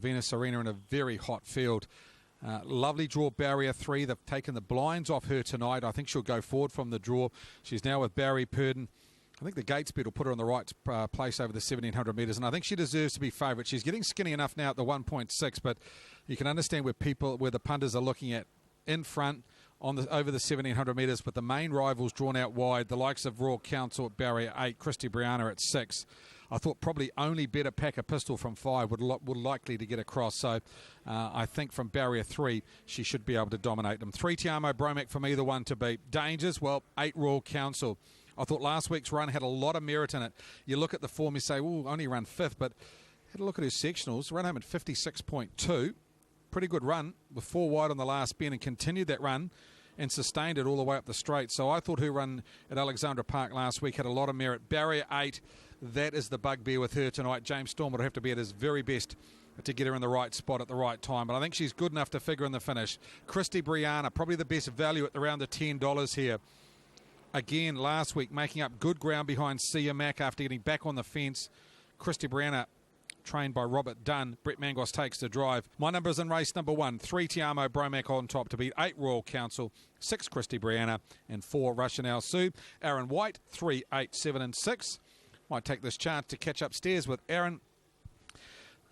Venus Arena in a very hot field. Lovely draw, barrier 3. They've taken the blinds off her tonight. I think she'll go forward from the draw. She's now with Barry Purdon. I think the gate speed will put her on the right place over the 1,700 metres, and I think she deserves to be favourite. She's getting skinny enough now at the 1.6, but you can understand where the punters are looking at in front over the 1,700 metres, but the main rivals drawn out wide, the likes of Royal Council at barrier 8, Christy Brianna at 6. I thought probably only Better Pack a Pistol from 5 would likely to get across. So I think from barrier 3, she should be able to dominate them. 3 Tiamo Bromac for me, the one to beat. Dangers, well, 8 Royal Council. I thought last week's run had a lot of merit in it. You look at the form, you say, oh, only run 5th, but had a look at her sectionals. Run home at 56.2. Pretty good run with 4 wide on the last bend and continued that run and sustained it all the way up the straight. So I thought her run at Alexandra Park last week had a lot of merit. Barrier 8, that is the bugbear with her tonight. James Storm would have to be at his very best to get her in the right spot at the right time. But I think she's good enough to figure in the finish. Christy Brianna, probably the best value at around the $10 here. Again, last week, making up good ground behind Sia Mack after getting back on the fence. Christy Brianna, trained by Robert Dunn. Brett Mangos takes the drive. My numbers in race number 1. 3 Tiamo Bromac on top to beat 8 Royal Council, 6 Christy Brianna, and 4 Russian Al Sue. Aaron White, 3, 8, 7, and 6. Might take this chance to catch upstairs with Aaron.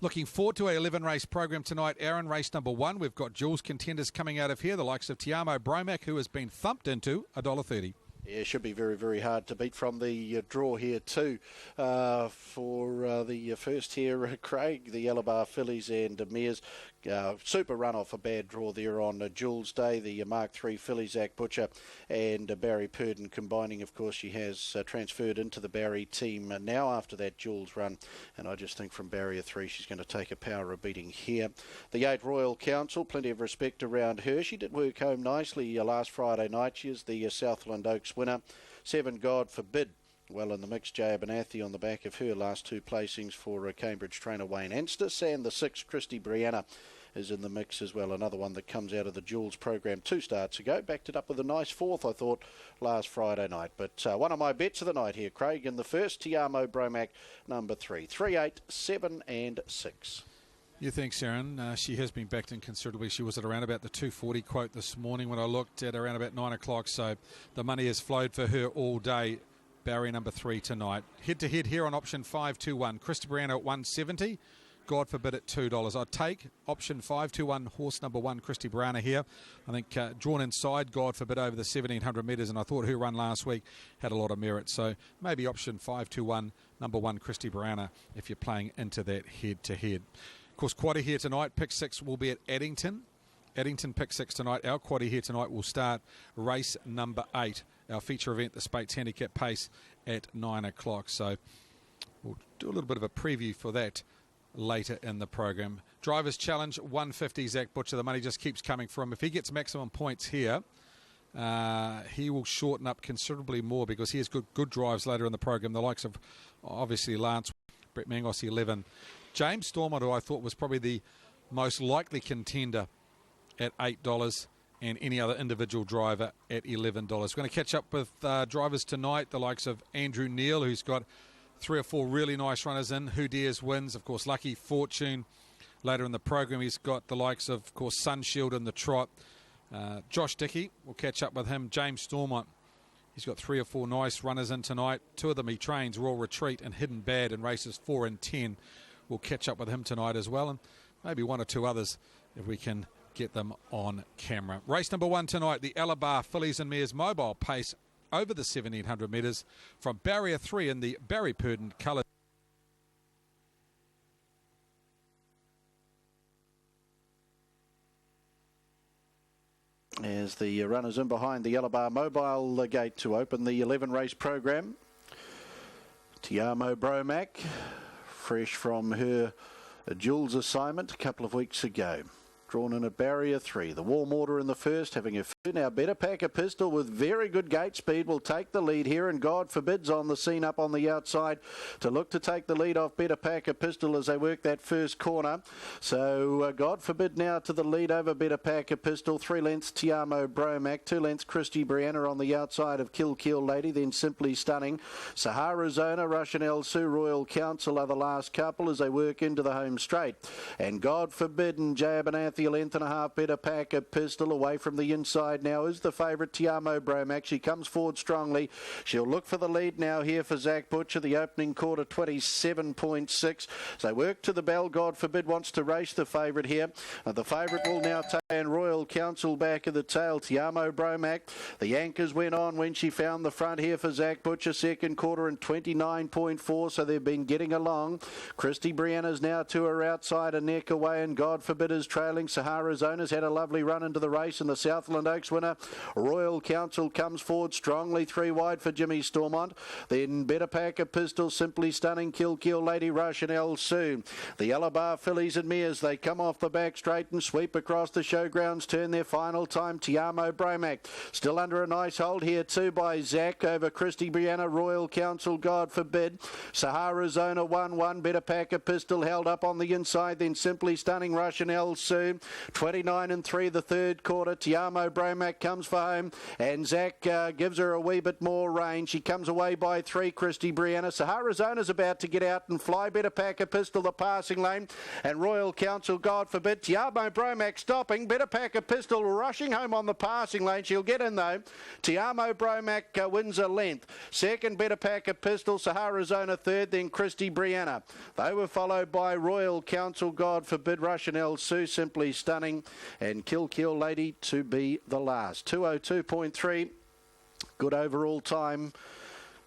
Looking forward to a 11-race program tonight. Aaron, race number 1. We've got Jules contenders coming out of here, the likes of Tiamo Bromac, who has been thumped into $1.30. Yeah, it should be very, very hard to beat from the draw here too. For the first here, Craig, the Alabar Fillies and Mears. Super run off a bad draw there on Jules Day. The Mark III filly, Zach Butcher and Barry Purdon combining. Of course, she has transferred into the Barry team now after that Jules run. And I just think from barrier 3, she's going to take a power of beating here. The 8 Royal Council, plenty of respect around her. She did work home nicely last Friday night. She is the Southland Oaks winner. 7 God Forbid. Well in the mix, Jay Abernathy on the back of her last 2 placings for Cambridge trainer Wayne Anstis, and the 6 Christy Brianna is in the mix as well. Another one that comes out of the Jules program 2 starts ago. Backed it up with a nice 4th, I thought, last Friday night. But one of my bets of the night here, Craig, in the first, Tiamo Bromac, number 3. 3, 8, 7 and 6. You think, Sharon? She has been backed in considerably. She was at around about the 240 quote this morning when I looked at around about 9 o'clock. So the money has flowed for her all day. Barry number 3 tonight. Head-to-head here on option 521. Christy Brianna at 170. God Forbid at $2. I'd take option 521, horse number 1, Christy Brianna here. I think drawn inside, God Forbid, over the 1,700 metres, and I thought her run last week had a lot of merit. So maybe option 521, number 1, Christy Brianna, if you're playing into that head-to-head. Of course, quaddy here tonight. Pick 6 will be at Addington. Addington pick 6 tonight. Our quaddy here tonight will start race number 8. Our feature event, the Spates Handicap Pace, at 9 o'clock. So we'll do a little bit of a preview for that later in the program. Drivers Challenge, 150, Zach Butcher. The money just keeps coming from him. If he gets maximum points here, he will shorten up considerably more because he has good drives later in the program. The likes of, obviously, Lance, Brett Mangos, 11. James Stormont, who I thought was probably the most likely contender at $8, and any other individual driver at $11. We're going to catch up with drivers tonight, the likes of Andrew Neil, who's got 3 or 4 really nice runners in. Who Dares wins, of course, Lucky Fortune. Later in the program, he's got the likes of course, Sunshield in the trot. Josh Dickey, we'll catch up with him. James Stormont, he's got 3 or 4 nice runners in tonight. 2 of them he trains, Royal Retreat and Hidden Bad in races 4 and 10. We'll catch up with him tonight as well, and maybe 1 or 2 others if we can get them on camera. Race number 1 tonight, the Alabar Fillies and Mares Mobile Pace over the 1,700 metres from barrier 3 in the Barry Purdon colour. As the runners in behind the Alabar Mobile gate to open the 11-race program. Tiamo Bromac, fresh from her Jules assignment a couple of weeks ago. Drawn in at barrier 3. The Warm Order in the first, having a few. Now Better Pack a Pistol with very good gate speed will take the lead here, and God Forbid's on the scene up on the outside to look to take the lead off Better Pack a Pistol as they work that first corner. So God Forbid now to the lead over Better Pack a Pistol. 3 lengths Te Amo Bromac, 2 lengths Christy Brianna on the outside of Kill Lady, then Simply Stunning. Sahara Zona, Russian El Sue, Royal Council are the last couple as they work into the home straight. And God Forbid and J. Abernathy, a length and a half. Better Pack a Pistol away from the inside now is the favourite Te Amo Bromac. She comes forward strongly. She'll look for the lead now here for Zach Butcher. The opening quarter 27.6. So work to the bell. God Forbid wants to race the favourite here. The favourite will now take and Royal Council back of the tail. Te Amo Bromac. The anchors went on when she found the front here for Zach Butcher. Second quarter and 29.4. So they've been getting along. Christy Brianna's now to her outside, a neck away, and God Forbid is trailing. Sahara Zona's had a lovely run into the race, and the Southland Oaks winner Royal Council comes forward strongly, 3 wide for Jimmy Stormont. Then Better Pack a Pistol, Simply Stunning, Kill Lady, Rush and El Sue. The Yellow Bar Fillies and Mears, they come off the back straight and sweep across the showgrounds, turn their final time. Te Amo Bromac still under a nice hold here too by Zach over Christy Brianna, Royal Council, God Forbid. Sahara Zona 1-1, Better Pack a Pistol held up on the inside, then Simply Stunning, Rush and El Sue. 29-3 the third quarter. Te Amo Bromac comes for home, and Zach gives her a wee bit more range. She comes away by 3, Christy Brianna. Sahara Zona's about to get out and fly. Better Pack a Pistol the passing lane, and Royal Council, God Forbid. Te Amo Bromac stopping. Better Pack a Pistol rushing home on the passing lane. She'll get in though. Te Amo Bromac wins a length. Second, Better Pack a Pistol. Sahara Zona third, then Christy Brianna. They were followed by Royal Council, God Forbid, Rush and El Sue, Simply Stunning, and Kill Lady to be the last. 202.3. Good overall time.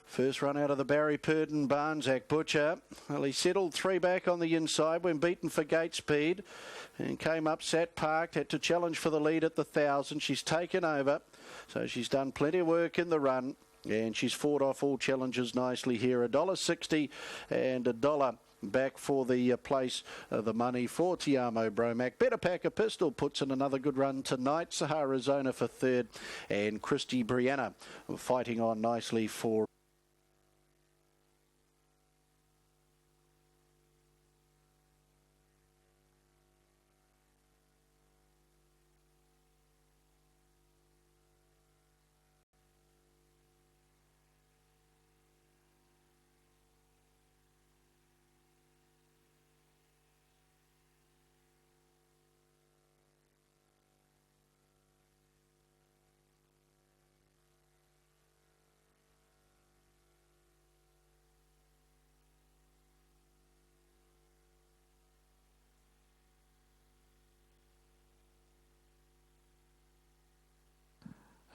First run out of the Barry Purdon barn, Zach Butcher. Well, he settled 3 back on the inside when beaten for gate speed and came up, sat parked, had to challenge for the lead at the 1,000. She's taken over, so she's done plenty of work in the run, and she's fought off all challenges nicely here. $1.60 and $1 back for the place of the money for Te Amo Bromac. Better Pack a Pistol puts in another good run tonight. Sahara Zona for third, and Christy Brianna fighting on nicely for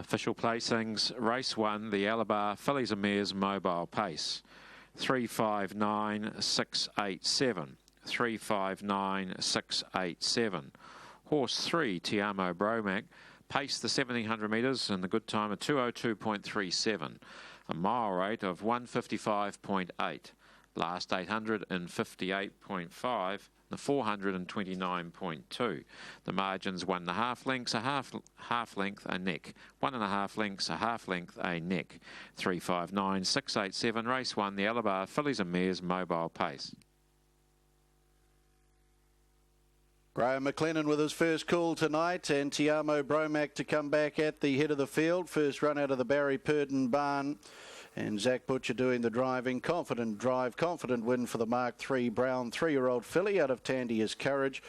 Official placings, race 1, the Alabar Fillies and Mares Mobile Pace, 359,687, 359,687. Horse 3, Te Amo Bromac, paced the 1,700 metres in the good time of 202.37, a mile rate of 155.8, last 858.5, the 429.2. The margins 1.5 lengths, a half length, a neck. 1.5 lengths, a half length, a neck. 359,687. Race 1, the Alabar Fillies and Mares Mobile Pace. Graham McLennan with his first call tonight, and Te Amo Bromac to come back at the head of the field. First run out of the Barry Purdon barn. And Zach Butcher doing the driving. Confident drive, confident win for the Mark III Brown 3-year-old filly out of Tandia's Courage.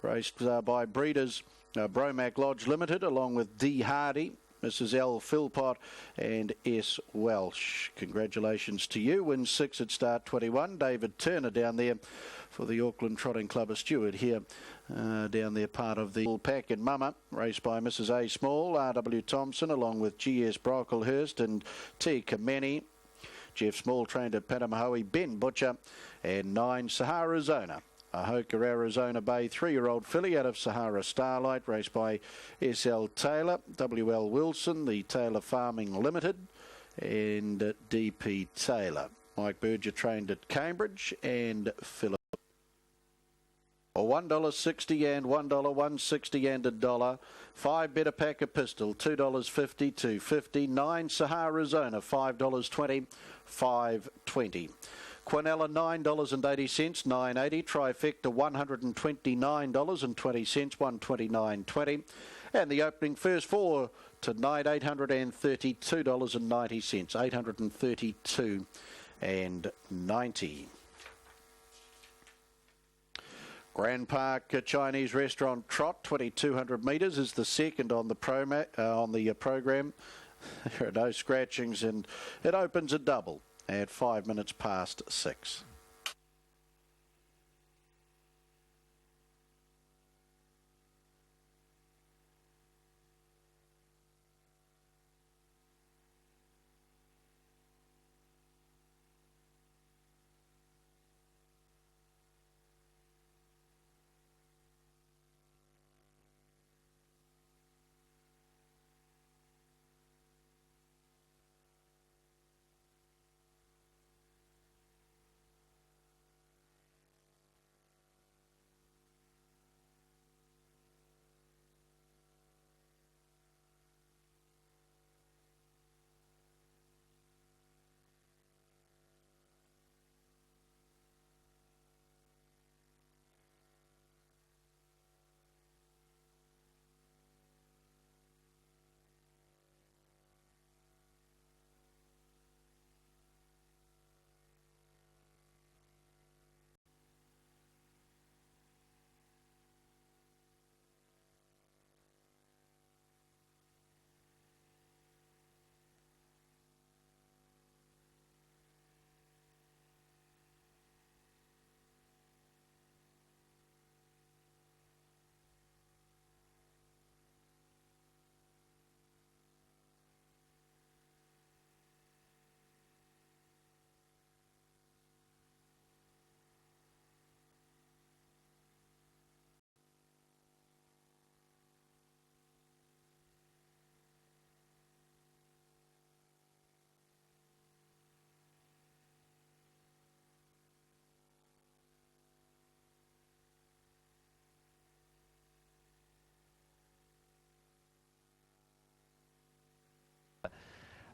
Raced by breeders Bromac Lodge Limited along with D. Hardy, Mrs. L. Philpott and S. Welsh. Congratulations to you. Win 6 at start 21. David Turner down there for the Auckland Trotting Club, a steward here down there, part of the pack. And Mama, raced by Mrs. A. Small, R.W. Thompson, along with G.S. Brocklehurst and T. Kameni. Jeff Small trained at Panamahoe, Ben Butcher, and 9 Sahara Zona. Ahoka Arizona Bay 3-year-old filly out of Sahara Starlight, raced by S.L. Taylor, W.L. Wilson, the Taylor Farming Limited, and D.P. Taylor. Mike Berger trained at Cambridge, and Philip $1.60 and $1, $1.60 and $1. 5 Better Pack a Pistol, $2.50, $2.50. 9 Sahara Zona, $5.20, $5.20. Quinella, $9.80, $9.80. Trifecta, $129.20, $129.20. And the opening first four tonight, $832.90, $832.90. Grand Park Chinese Restaurant Trot, 2,200 metres, is the second on the program. There are no scratchings, and it opens a double at 5 minutes past 6.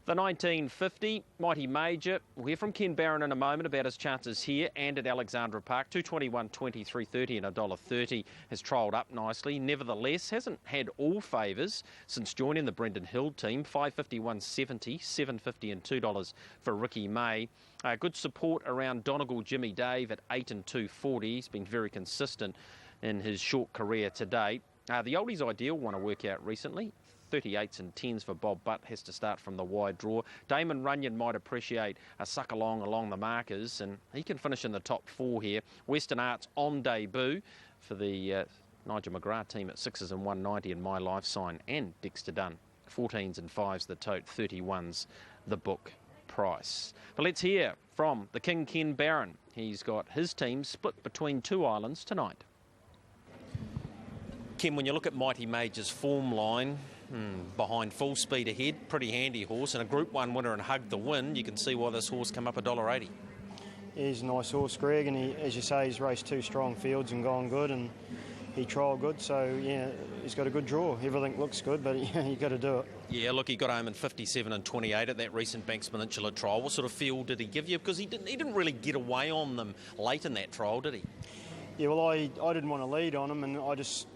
The 1950 Mighty Major. We'll hear from Ken Barron in a moment about his chances here and at Alexandra Park. 221, 23.30 and $1.30 has trialled up nicely. Nevertheless, hasn't had all favours since joining the Brendan Hill team. 551.70, 7.50 and $2 for Ricky May. Good support around Donegal Jimmy Dave at 8 and 2.40. He's been very consistent in his short career to date. The Oldies Ideal won a workout recently. 38s and 10s for Bob Butt, has to start from the wide draw. Damon Runyon might appreciate a suck along the markers, and he can finish in the top 4 here. Western Arts on debut for the Nigel McGrath team at 6s and 190 in My Life Sign, and Dexter Dunn. 14s and 5s the tote, 31s the book price. But let's hear from the King Ken Barron. He's got his team split between 2 islands tonight. Ken, when you look at Mighty Major's form line, behind Full Speed Ahead, pretty handy horse, and a Group 1 winner and Hug the Win, you can see why this horse come up $1.80. He's a nice horse, Greg, and he, as you say, he's raced 2 strong fields and gone good, and he trialled good, so yeah, he's got a good draw. Everything looks good, but you got to do it. Yeah, look, he got home in 57 and 28 at that recent Banks Peninsula trial. What sort of feel did he give you? Because he didn't really get away on them late in that trial, did he? Yeah, well, I didn't want to lead on him, and I just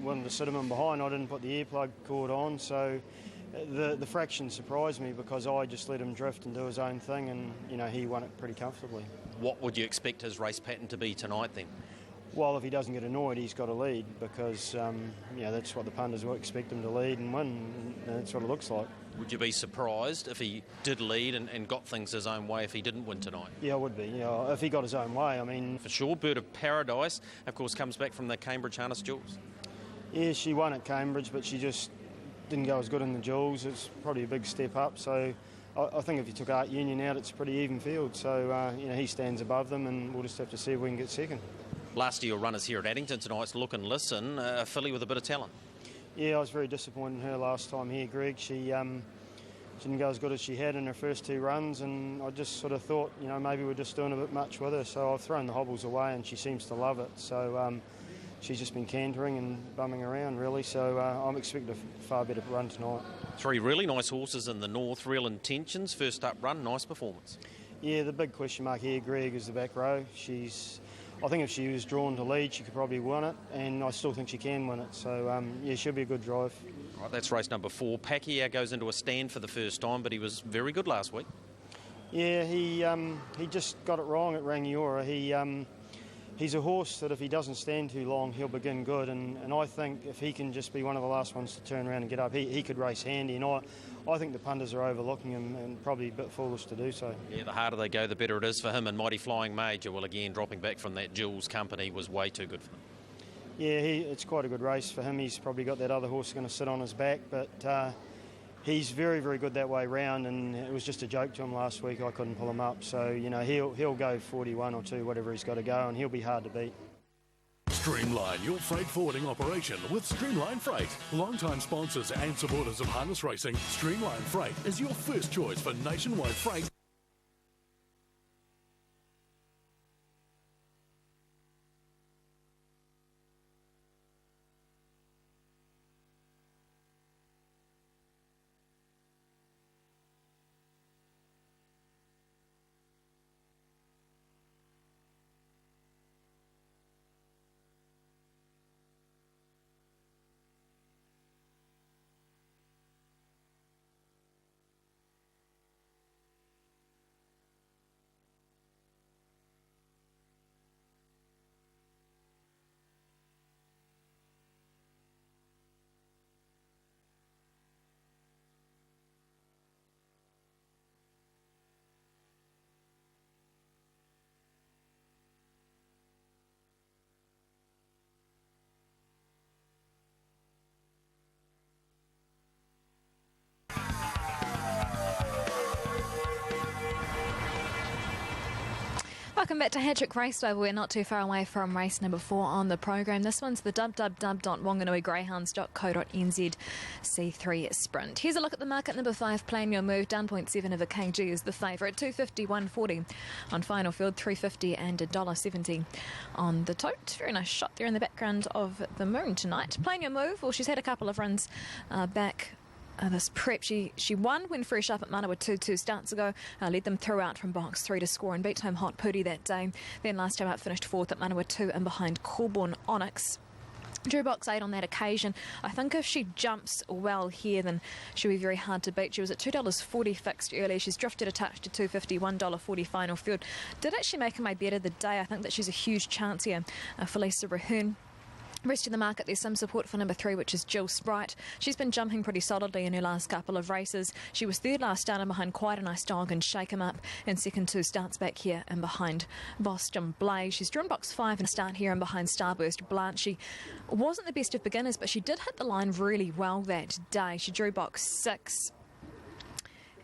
wanted to sit him in behind. I didn't put the earplug cord on, so the fraction surprised me because I just let him drift and do his own thing, and he won it pretty comfortably. What would you expect his race pattern to be tonight then? Well, if he doesn't get annoyed, he's got to lead because that's what the punters will expect him to lead and win, and that's what it looks like. Would you be surprised if he did lead and got things his own way if he didn't win tonight? Yeah, I would be. If he got his own way, I mean... For sure, Bird of Paradise, of course, comes back from the Cambridge Harness Jewels. Yeah, she won at Cambridge, but she just didn't go as good in the Jewels. It's probably a big step up, so I think if you took Art Union out, it's a pretty even field. So, he stands above them, and we'll just have to see if we can get second. Last of your runners here at Addington tonight's Look and Listen, a filly with a bit of talent. Yeah, I was very disappointed in her last time here, Greg. She didn't go as good as she had in her first 2 runs, and I just sort of thought, maybe we're just doing a bit much with her. So I've thrown the hobbles away, and she seems to love it. So she's just been cantering and bumming around, really. So I'm expecting a far better run tonight. 3 really nice horses in the north, Real Intentions. First up run, nice performance. Yeah, the big question mark here, Greg, is the back row. I think if she was drawn to lead, she could probably win it, and I still think she can win it. So, yeah, she'll be a good drive. Right, that's race number 4. Pacquiao goes into a stand for the first time, but he was very good last week. Yeah, he just got it wrong at Rangiora. He's a horse that if he doesn't stand too long, he'll begin good, and I think if he can just be one of the last ones to turn around and get up, he could race handy, and I think the punters are overlooking him and probably a bit foolish to do so. Yeah, the harder they go, the better it is for him, and Mighty Flying Major, well, again, dropping back from that Jules company was way too good for them. Yeah, it's quite a good race for him. He's probably got that other horse going to sit on his back, but he's very, very good that way round, and it was just a joke to him last week. I couldn't pull him up, so he'll go 41 or 2, whatever he's got to go, and he'll be hard to beat. Streamline your freight forwarding operation with Streamline Freight. Long-time sponsors and supporters of harness racing, Streamline Freight is your first choice for nationwide freight. Welcome back to Hattrick Raceway. We're not too far away from race number 4 on the program. This one's the www.wanganui-greyhounds.co.nz C3 Sprint. Here's a look at the market. Number 5, Plan Your Move, down 0.7 of a kg is the favourite. 250, 140 on final field, 350 and $1.70 on the tote. Very nice shot there in the background of the moon tonight. Plan Your Move, well, she's had a couple of runs back. This prep, she won when fresh up at Manawa 2 starts ago, led them throughout from box 3 to score and beat home Hot Pooty that day. Then last time out finished 4th at Manawa 2 and behind Corborn Onyx. Drew box 8 on that occasion. I think if she jumps well here, then she'll be very hard to beat. She was at $2.40 fixed earlier. She's drifted a touch to $2.50, $1.40 final field. Did actually make her my bet of the day. I think that she's a huge chance here for Lisa Rahun. Rest of the market, there's some support for number 3, which is Jill Sprite. She's been jumping pretty solidly in her last couple of races. She was 3rd last start and behind Quite a Nice Dog and Shake 'Em Up, and second 2 starts back here and behind Boston Blaze. She's drawn box 5 and start here and behind Starburst Blanche. She wasn't the best of beginners, but she did hit the line really well that day. She drew box 6.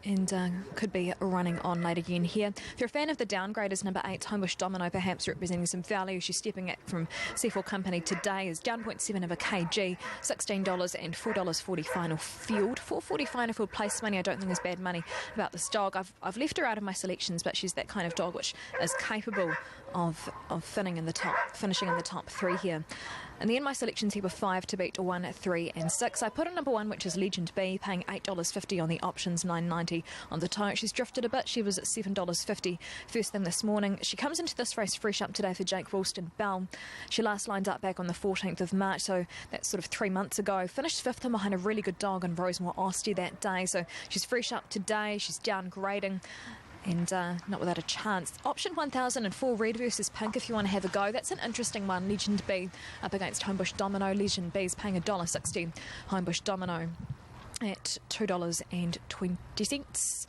And could be running on late again here. If you're a fan of the downgraders, number 8, Homebush Domino, perhaps representing some value. She's stepping up from C4 Company today, is down 0.7 of a kg, $16 and $4.40 final field. $4.40 final field place money, I don't think is bad money about this dog. I've left her out of my selections, but she's that kind of dog which is capable of finishing in the top 3 here. And then my selections here were 5 to beat 1, 3 and 6. I put in number 1, which is Legend B, paying $8.50 on the options, $9.90 on the tote. She's drifted a bit. She was at $7.50 first thing this morning. She comes into this race fresh up today for Jake Woolston Bell. She last lined up back on the 14th of March, so that's sort of 3 months ago. Finished 5th and behind a really good dog in Rosemore Ostie that day, so she's fresh up today. She's downgrading. And not without a chance. Option 1004, Red versus Pink, if you want to have a go. That's an interesting one. Legend B up against Homebush Domino. Legend B is paying $1.60. Homebush Domino at $2.20.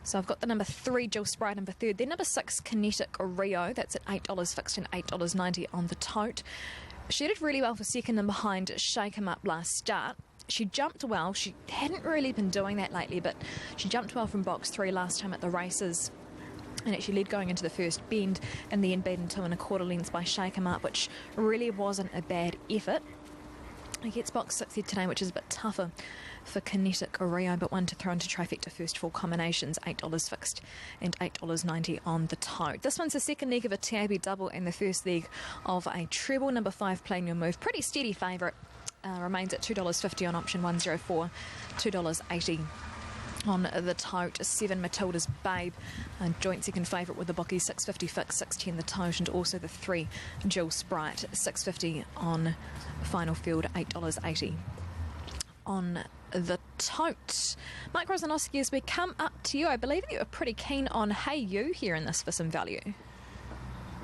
So I've got the number 3, Jill Sprite, number 3rd. Then number 6, Kinetic Rio. That's at $8 fixed and $8.90 on the tote. She did really well for second and behind Shake 'Em Up last start. She jumped well. She hadn't really been doing that lately, but she jumped well from box 3 last time at the races and actually led going into the first bend, and then beaten 2 1/4 lengths by Shake 'Em Up, which really wasn't a bad effort. He gets box 6 here today, which is a bit tougher for Kinetic Rio, but one to throw into trifecta first four combinations, $8 fixed and $8.90 on the tote. This one's the second leg of a TAB double and the first leg of a treble. Number 5, Playing Your Move. Pretty steady favourite. Remains at $2.50 on option 104, $2.80 on the tote. 7, Matilda's Babe, joint second favourite with the bookie, $6.50 fixed, $6.10 the tote, and also the 3, Jill Sprite, $6.50 on final field, $8.80 on the tote. Mike Rosanowski, as we come up to you, I believe you are pretty keen on Hey You here in this for some value.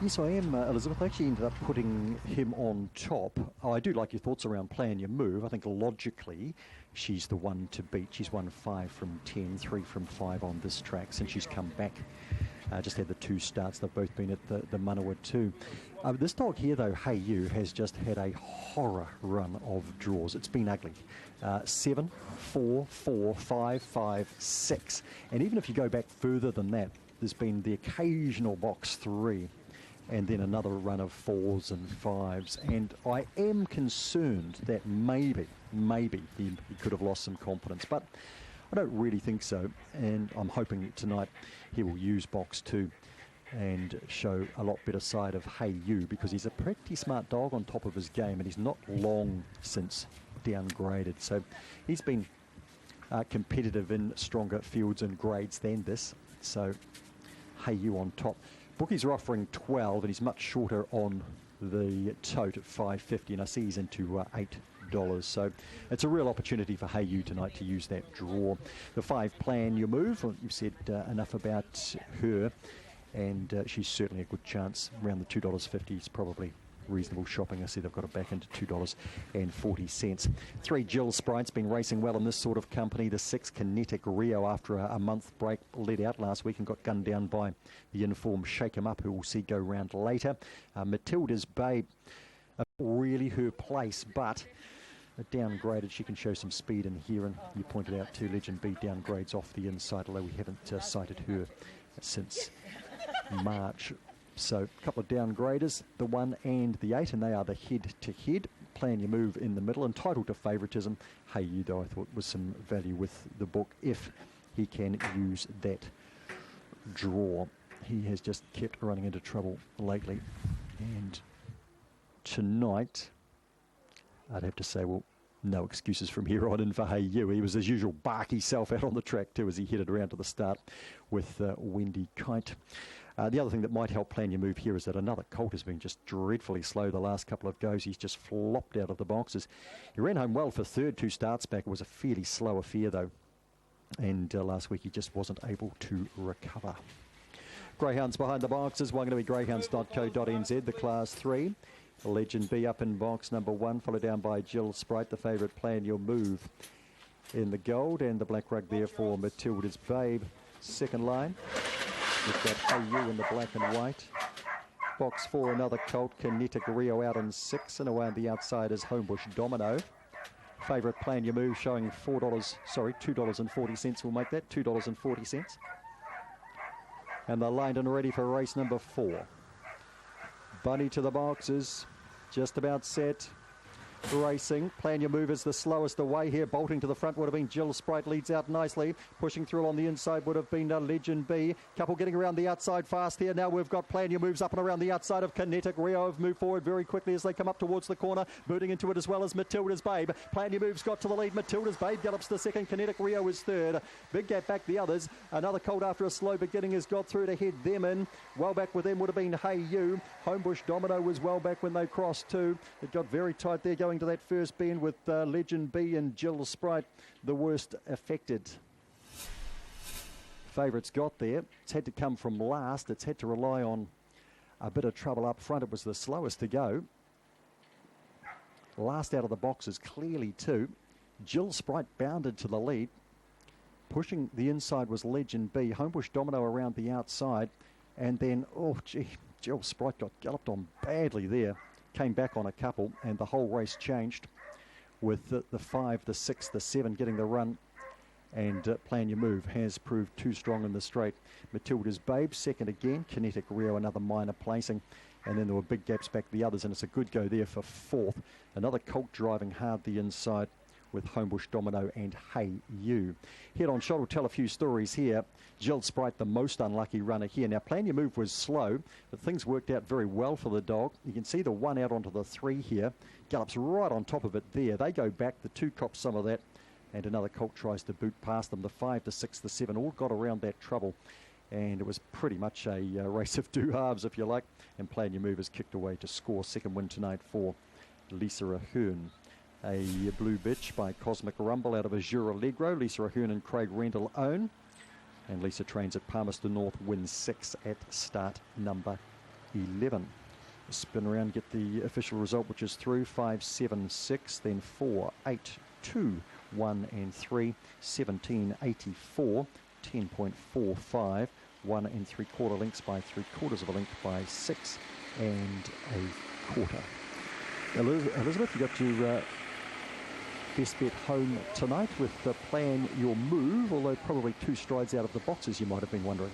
Yes, I am, Elizabeth. I actually ended up putting him on top. I do like your thoughts around Playing Your Move. I think logically she's the one to beat. She's won 5 from 10, 3 from 5 on this track since she's come back. Just had the 2 starts. They've both been at the Manawa too. This dog here, though, Hey You, has just had a horror run of draws. It's been ugly. 7, 4, 4, 5, 5, 6. And even if you go back further than that, there's been the occasional box 3. And then another run of 4s and 5s. And I am concerned that maybe he could have lost some confidence. But I don't really think so. And I'm hoping tonight he will use box 2 and show a lot better side of Hey You, because he's a pretty smart dog on top of his game, and he's not long since downgraded. So he's been competitive in stronger fields and grades than this. So Hey You on top. Bookies are offering 12, and he's much shorter on the tote at $5.50, and I see he's into $8. So it's a real opportunity for Hey You tonight to use that draw. The 5, Plan Your Move. Well, you've said enough about her, and she's certainly a good chance. Around the $2.50 is probably reasonable shopping. I see they've got it back into $2.40. 3, Jill Sprite's been racing well in this sort of company. The 6, Kinetic Rio, after a month break, led out last week and got gunned down by the informed Shake 'em Up, who we'll see go round later. Matilda's Babe, really her place, but downgraded. She can show some speed in here, and you pointed out too, Legend B downgrades off the inside, although we haven't cited her since March. So a couple of downgraders, the 1 and the 8, and they are the head-to-head. Plan Your Move in the middle, entitled to favouritism. Hey You, though, I thought was some value with the book if he can use that draw. He has just kept running into trouble lately. And tonight, I'd have to say, well, no excuses from here on in for Hey You. He was his usual barky self out on the track too as he headed around to the start with Wendy Kite. The other thing that might help Plan Your Move here is that another colt has been just dreadfully slow the last couple of goes. He's just flopped out of the boxes. He ran home well for third 2 starts back. It was a fairly slow affair though. And last week he just wasn't able to recover. Greyhounds behind the boxes. One going to be greyhounds.co.nz, the class 3. Legend B up in box number 1, followed down by Jill Sprite, the favourite. Plan Your Move in the gold, and the black rug there for Matilda's Babe. Second line. We've got Hey You in the black and white. Box 4, another colt, Kinetic Rio out in 6, and away on the outside is Homebush Domino. Favourite Plan Your Move showing $2.40 will make that, $2.40. And they're lined and ready for race number 4. Bunny to the boxes, just about set. Racing. Plan Your Move is the slowest away here. Bolting to the front would have been Jill Sprite, leads out nicely. Pushing through on the inside would have been Legend B. Couple getting around the outside fast here. Now we've got Plan Your Moves up and around the outside of Kinetic Rio. Have moved forward very quickly as they come up towards the corner. Booting into it as well as Matilda's Babe. Plan Your Moves got to the lead. Matilda's Babe gallops to second. Kinetic Rio is third. Big gap back the others. Another colt after a slow beginning has got through to head them in. Well back with them would have been Hey You. Homebush Domino was well back when they crossed too. It got very tight there going to that first bend with Legend B and Jill Sprite the worst affected. Favourites got there. It's had to come from last. It's had to rely on a bit of trouble up front. It was the slowest to go. Last out of the boxes clearly too. Jill Sprite bounded to the lead. Pushing the inside was Legend B. Homebush Domino around the outside. And then, oh gee, Jill Sprite got galloped on badly there. Came back on a couple, and the whole race changed with the 5, the 6, the 7 getting the run. And Plan Your Move has proved too strong in the straight. Matilda's Babe, second again. Kinetic Rio, another minor placing. and then there were big gaps back the others, and it's a good go there for fourth. Another colt driving hard the inside with Homebush Domino and Hey You. Head on shot will tell a few stories here. Jill Sprite, the most unlucky runner here. Now, Plan Your Move was slow, but things worked out very well for the dog. You can see the one out onto the 3 here. Gallops right on top of it there. They go back. The 2 cops some of that, and another colt tries to boot past them. The 5, the 6, the 7 all got around that trouble, and it was pretty much a race of 2 halves, if you like, and Plan Your Move is kicked away to score. Second win tonight for Lisa Ahern. A Blue Bitch by Cosmic Rumble out of Azure Allegro. Lisa Ahern and Craig Rendell own. And Lisa trains at Palmerston North, wins 6 at start number 11. Spin around, get the official result, which is through 5, 7, 6, then 4, 8, 2, 1 and 3, 17.84, 10.45, 1 3/4 lengths by 3/4 of a length by 6 1/4. Elizabeth, you got your best bet home tonight with the Plan Your Move, although probably 2 strides out of the boxes, you might have been wondering.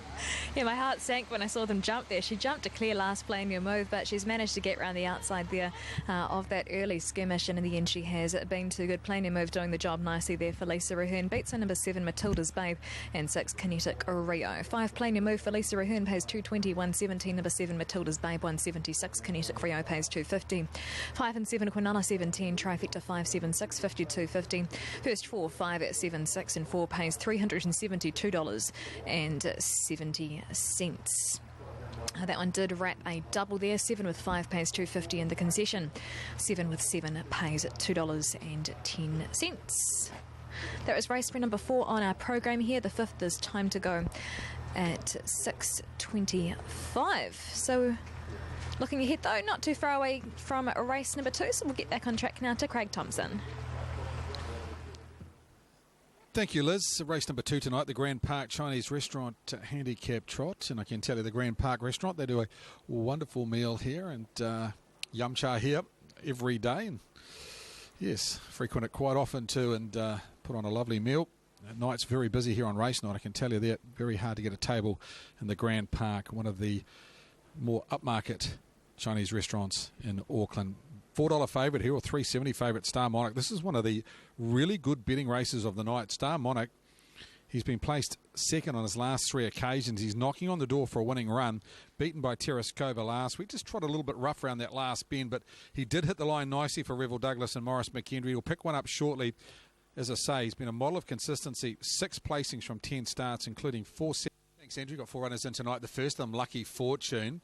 Yeah, my heart sank when I saw them jump there. She jumped to clear last Plan Your Move, but she's managed to get around the outside there of that early skirmish, and in the end she has been too good. Plan Your Move doing the job nicely there for Lisa Ahern. Beats her number 7, Matilda's Babe, and 6, Kinetic Rio. 5, Plan Your Move for Lisa Ahern pays 220, 117, number 7, Matilda's Babe, 176, Kinetic Rio pays 250. 5 and 7, Quinana 710, Trifecta 576, 52.50. First 4, 5 at 7, 6 and 4 pays $372.70. That one did wrap a double there. 7 with 5 pays $250 in the concession. 7 with 7 pays $2.10. That was race number 4 on our program here. The 5th is time to go at 6:25. So looking ahead though, not too far away from race number 2. So we'll get back on track now to Craig Thompson. Thank you, Liz. Race number 2 tonight, the Grand Park Chinese Restaurant Handicap Trot. And I can tell you the Grand Park Restaurant, they do a wonderful meal here, and yum cha here every day. And yes, frequent it quite often too, and put on a lovely meal. At night's very busy here on race night, I can tell you that. Very hard to get a table in the Grand Park, one of the more upmarket Chinese restaurants in Auckland. $4 favourite here, or $3.70 favourite, Star Monarch. This is one of the really good betting races of the night. Star Monarch, he's been placed second on his last 3 occasions. He's knocking on the door for a winning run, beaten by Terraskova last week. Just trotted a little bit rough around that last bend, but he did hit the line nicely for Revel Douglas and Morris McHenry. He'll pick one up shortly. As I say, he's been a model of consistency. 6 placings from 10 starts, including 4 sets. Thanks, Andrew. Got 4 runners in tonight. The first of them, Lucky Fortune.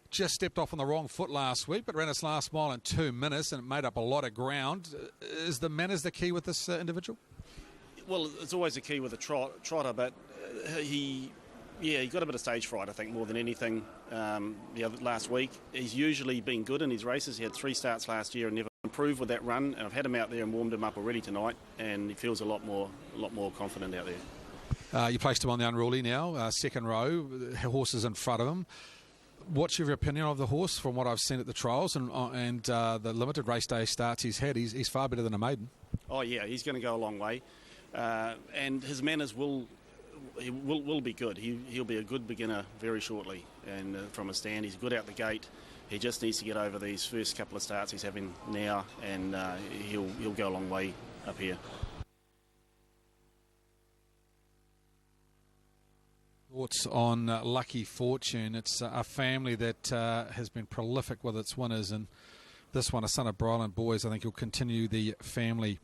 Just stepped off on the wrong foot last week, but ran its last mile in 2 minutes, and it made up a lot of ground. Is the manners the key with this individual? Well, it's always the key with a trotter, but he got a bit of stage fright, I think, more than anything. Last week, he's usually been good in his races. He had 3 starts last year and never improved with that run. And I've had him out there and warmed him up already tonight, and he feels a lot more confident out there. You placed him on the unruly now, second row, horses in front of him. What's your opinion of the horse from what I've seen at the trials and the limited race day starts he's had? He's far better than a maiden. Oh yeah, he's going to go a long way, and his manners will be good. He'll be a good beginner very shortly, and from a stand, he's good out the gate. He just needs to get over these first couple of starts he's having now, and he'll go a long way up here. Thoughts on Lucky Fortune? It's a family that has been prolific with its winners, and this one, a son of Bryland Boys, I think he'll continue the family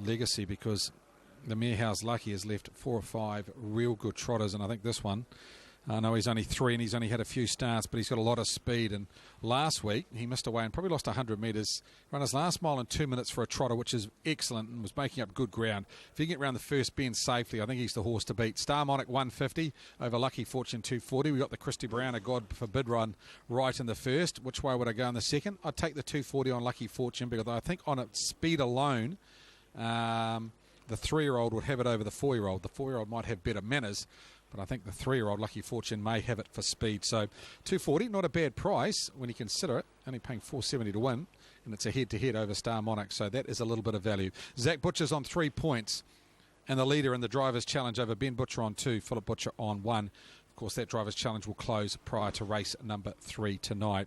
legacy, because the mare How's Lucky has left 4 or 5 real good trotters, and I think this one, I know he's only 3 and he's only had a few starts, but he's got a lot of speed. And last week he missed away and probably lost 100 metres. Ran his last mile in 2 minutes for a trotter, which is excellent, and was making up good ground. If he can get around the first bend safely, I think he's the horse to beat. Star Monarch 150 over Lucky Fortune 240. We got the Christy Brown, a God Forbid run right in the first. Which way would I go in the second? I'd take the 240 on Lucky Fortune, because I think on its speed alone, the 3-year-old would have it over the 4-year-old. The 4-year-old might have better manners, but I think the 3-year-old Lucky Fortune may have it for speed. So 240, not a bad price when you consider it. Only paying $4.70 to win, and it's a head-to-head over Star Monarch, so that is a little bit of value. Zach Butcher's on 3 points, and the leader in the Drivers' Challenge over Ben Butcher on 2, Philip Butcher on 1. Of course, that Drivers' Challenge will close prior to race number 3 tonight.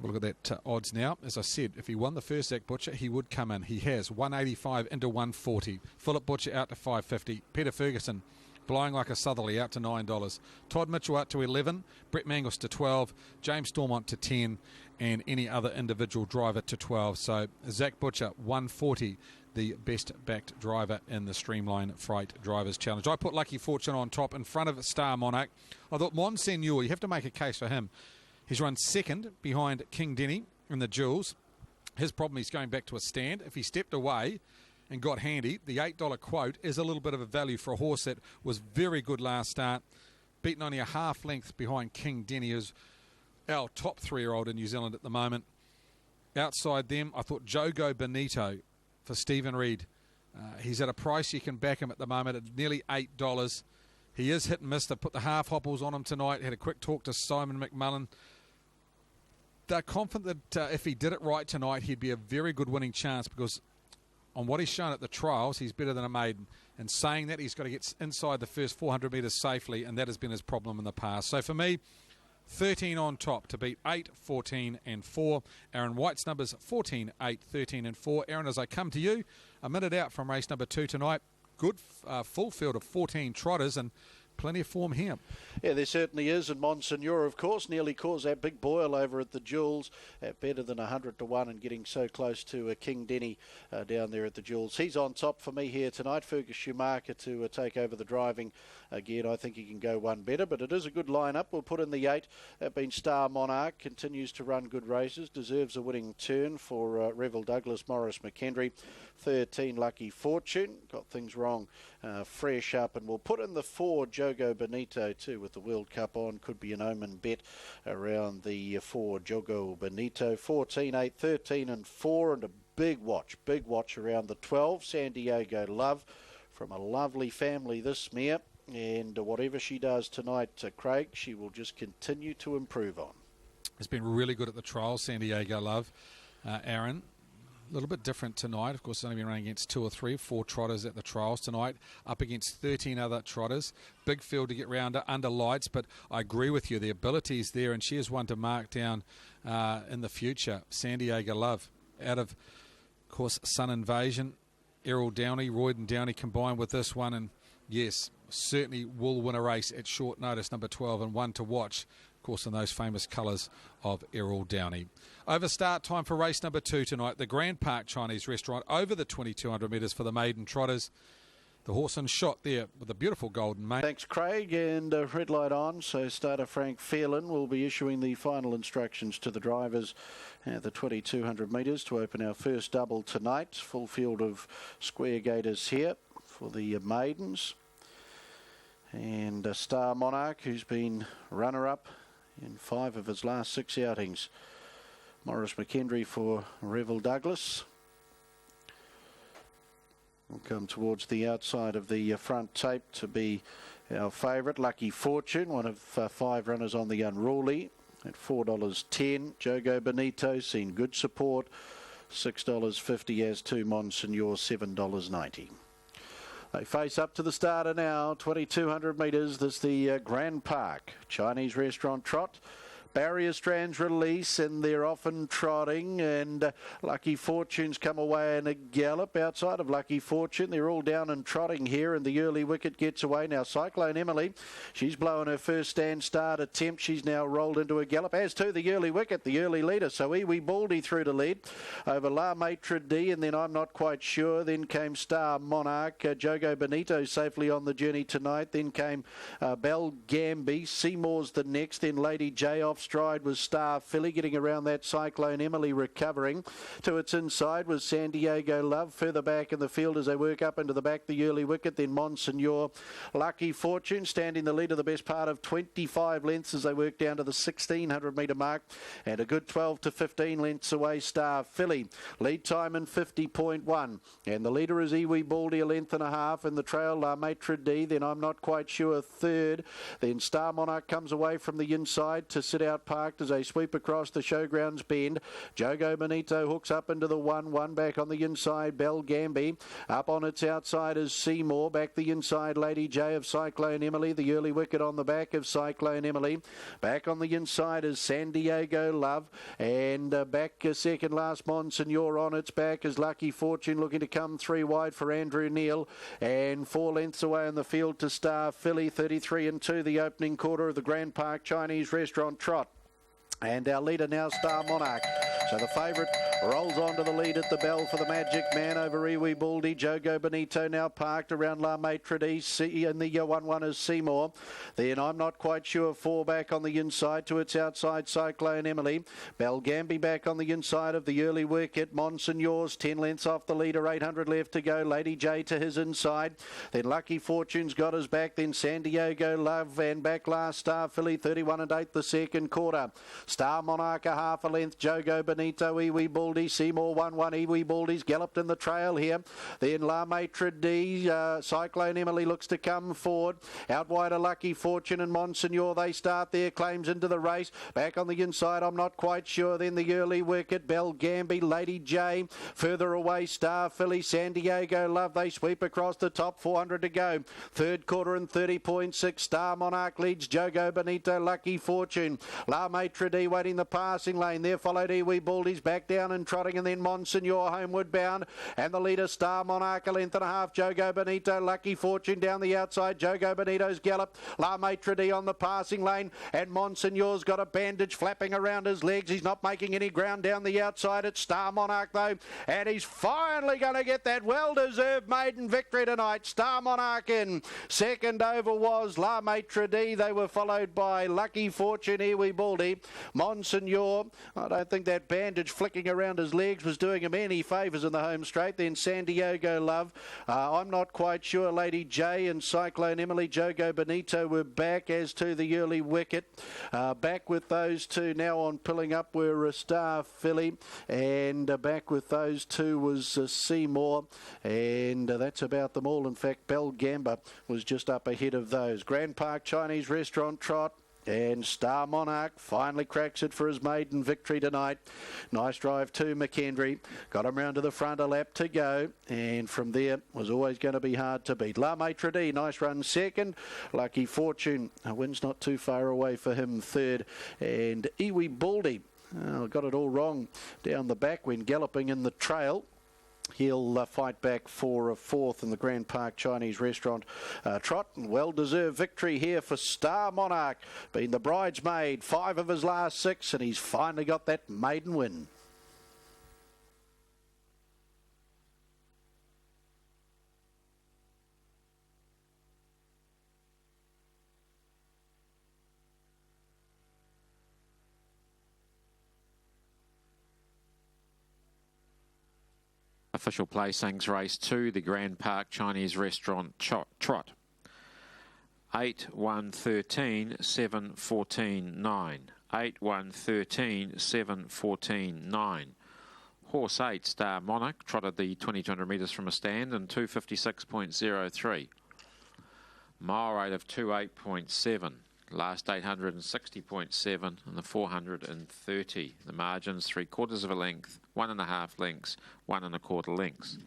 We'll look at that odds now. As I said, if he won the first Zach Butcher, he would come in. He has 185 into 140. Philip Butcher out to 550. Peter Ferguson blowing like a southerly out to $9. Todd Mitchell out to 11. Brett Mangles to 12. James Stormont to 10. And any other individual driver to 12. So Zach Butcher, 140. The best backed driver in the Streamline Freight Drivers' Challenge. I put Lucky Fortune on top in front of Star Monarch. I thought Monseigneur, you have to make a case for him. He's run second behind King Denny in the Jewels. His problem, he's going back to a stand. If he stepped away and got handy, the $8 quote is a little bit of a value for a horse that was very good last start. Beaten only a half length behind King Denny, who's our top 3-year-old in New Zealand at the moment. Outside them, I thought Jogo Benito for Stephen Reid. He's at a price you can back him at the moment at nearly $8. He is hit and miss. They put the half hopples on him tonight. Had a quick talk to Simon McMullen. They're confident that if he did it right tonight, he'd be a very good winning chance, because on what he's shown at the trials, he's better than a maiden. And saying that, he's got to get inside the first 400 metres safely, and that has been his problem in the past. So for me, 13 on top to beat 8, 14 and 4. Aaron White's numbers 14, 8, 13 and 4. Aaron, as I come to you, a minute out from race number 2 tonight. Good full field of 14 trotters and plenty of form here. Yeah, there certainly is, and Monseigneur, of course, nearly caused that big boil over at the Jewels at better than 100 to 1 and getting so close to King Denny down there at the Jewels. He's on top for me here tonight. Fergus Schumacher to take over the driving. Again, I think he can go one better, but it is a good lineup. We'll put in the 8. That being Star Monarch, continues to run good races, deserves a winning turn for Revel Douglas, Morris McKendry. 13, Lucky Fortune, got things wrong, fresh up, and we'll put in the 4, Jogo Benito too, with the World Cup on. Could be an omen bet around the 4, Jogo Benito. 14, 8, 13 and 4, and a big watch around the 12, San Diego Love, from a lovely family, this mare, and whatever she does tonight, Craig, she will just continue to improve on. It's been really good at the trials, San Diego Love. Aaron, a little bit different tonight. Of course, it's only been running against 2 or 3, 4 trotters at the trials tonight, up against 13 other trotters. Big field to get round under lights, but I agree with you. The ability is there, and she is one to mark down in the future. San Diego Love, out of course, Sun Invasion, Errol Downey, Royden Downey combined with this one, and yes, certainly will win a race at short notice, number 12, and one to watch, of course, in those famous colours of Errol Downey. Over start time for race number 2 tonight, the Grand Park Chinese Restaurant over the 2,200 metres for the maiden trotters. The horse in shot there with a beautiful golden mane. Thanks, Craig, and red light on. So starter Frank Phelan will be issuing the final instructions to the drivers at the 2,200 metres to open our first double tonight. Full field of square gators here for the maidens. And Star Monarch, who's been runner-up in 5 of his last 6 outings. Morris McKendry for Revel Douglas. We'll come towards the outside of the front tape to be our favourite, Lucky Fortune, one of 5 runners on the Unruly at $4.10. Jogo Benito, seen good support, $6.50, as to Monseigneur, $7.90. They face up to the starter now, 2,200 metres. This is the Grand Park Chinese Restaurant Trot. Barrier strands release, and they're often trotting, and Lucky Fortune's come away in a gallop. Outside of Lucky Fortune, they're all down and trotting here, and the early wicket gets away. Now Cyclone Emily, she's blown her first stand start attempt. She's now rolled into a gallop, as to the early wicket, the early leader. So Iwi Baldy through to lead over La Maitre D, and then I'm not quite sure. Then came Star Monarch, Jogo Benito safely on the journey tonight. Then came Bell Gamby, Seymour's the next, then Lady J off stride was Star Philly, getting around that Cyclone Emily, recovering. To its inside was San Diego Love, further back in the field as they work up into the back, the early wicket, then Monseigneur. Lucky Fortune standing the lead of the best part of 25 lengths as they work down to the 1,600 metre mark, and a good 12 to 15 lengths away, Star Philly. Lead time in 50.1, and the leader is Iwi Baldy, a length and a half. In the trail, La Maitre D, then I'm not quite sure, third. Then Star Monarch comes away from the inside to sit out out parked as they sweep across the showgrounds bend. Jogo Benito hooks up into the 1-1 back on the inside. Bell Gamby up on its outside is Seymour. Back the inside, Lady J of Cyclone Emily. The early wicket on the back of Cyclone Emily. Back on the inside is San Diego Love. And back second last Monsignor on its back is Lucky Fortune, looking to come 3 wide for Andrew Neal. And 4 lengths away in the field to Star Philly, 33 and 2, the opening quarter of the Grand Park Chinese Restaurant Trot. And our leader now, Star Monarch. So the favourite rolls on to the lead at the bell for the Magic Man over Iwi Baldy. Jogo Benito now parked around La Maitre D. And the 1-1 is Seymour. Then I'm not quite sure. 4 back on the inside to its outside, Cyclone Emily. Belgambi back on the inside of the early wicket. Monsignor's 10 lengths off the leader, 800 left to go. Lady J to his inside. Then Lucky Fortune's got his back. Then San Diego Love and back last Star Philly, 31 and 8 the second quarter. Star Monarch a half a length. Jogo Benito, Iwi Baldy, Seymour 1-1. Iwi Baldy's galloped in the trail here. Then La Maitre D, Cyclone Emily looks to come forward. Out wide a Lucky Fortune and Monsignor. They start their claims into the race. Back on the inside, I'm not quite sure. Then the early wicket, Bell Gamby, Lady J. Further away, Star Philly, San Diego Love. They sweep across the top, 400 to go. Third quarter and 30.6. Star Monarch leads Jogo Benito, Lucky Fortune. La Maitre D waiting the passing lane. There followed Iwi Baldy's back down and Trotting, and then Monsignor homeward bound. And the leader, Star Monarch, a length and a half. Jogo Benito, Lucky Fortune down the outside. Jogo Benito's gallop. La Maitre D on the passing lane. And Monsignor's got a bandage flapping around his legs. He's not making any ground down the outside. It's Star Monarch though. And he's finally going to get that well-deserved maiden victory tonight. Star Monarch in. Second over was La Maitre D. They were followed by Lucky Fortune, Iwi Baldy. Monsignor, I don't think that bandage flicking around his legs was doing him any favours in the home straight. Then San Diego Love. I'm not quite sure. Lady J and Cyclone Emily. Jogo Benito were back, as to the early wicket. Back with those two now on pulling up were Star Philly, and back with those two was Seymour, and that's about them all. In fact, Bell Gamba was just up ahead of those. Grand Park Chinese Restaurant Trot. And Star Monarch finally cracks it for his maiden victory tonight. Nice drive to McKendry. Got him round to the front, a lap to go. And from there, was always going to be hard to beat. La Maitre D, nice run second. Lucky Fortune, a win's not too far away for him third. And Iwi Baldy, got it all wrong down the back when galloping in the trail. He'll fight back for a fourth in the Grand Park Chinese Restaurant Trot. Well-deserved victory here for Star Monarch. Been the bridesmaid, 5 of his last 6, and he's finally got that maiden win. Official placings, race 2, the Grand Park Chinese Restaurant Trot. 8, 1, 13, 7, 14, 9. 8, 1, 13, 7, 14, 9. Horse 8, Star Monarch, trotted the 2200 metres from a stand in 256.03. Mile rate of 28.7. Last 860.7 and the 430. The margins 3/4 of a length, 1.5 lengths, 1 1/4 lengths.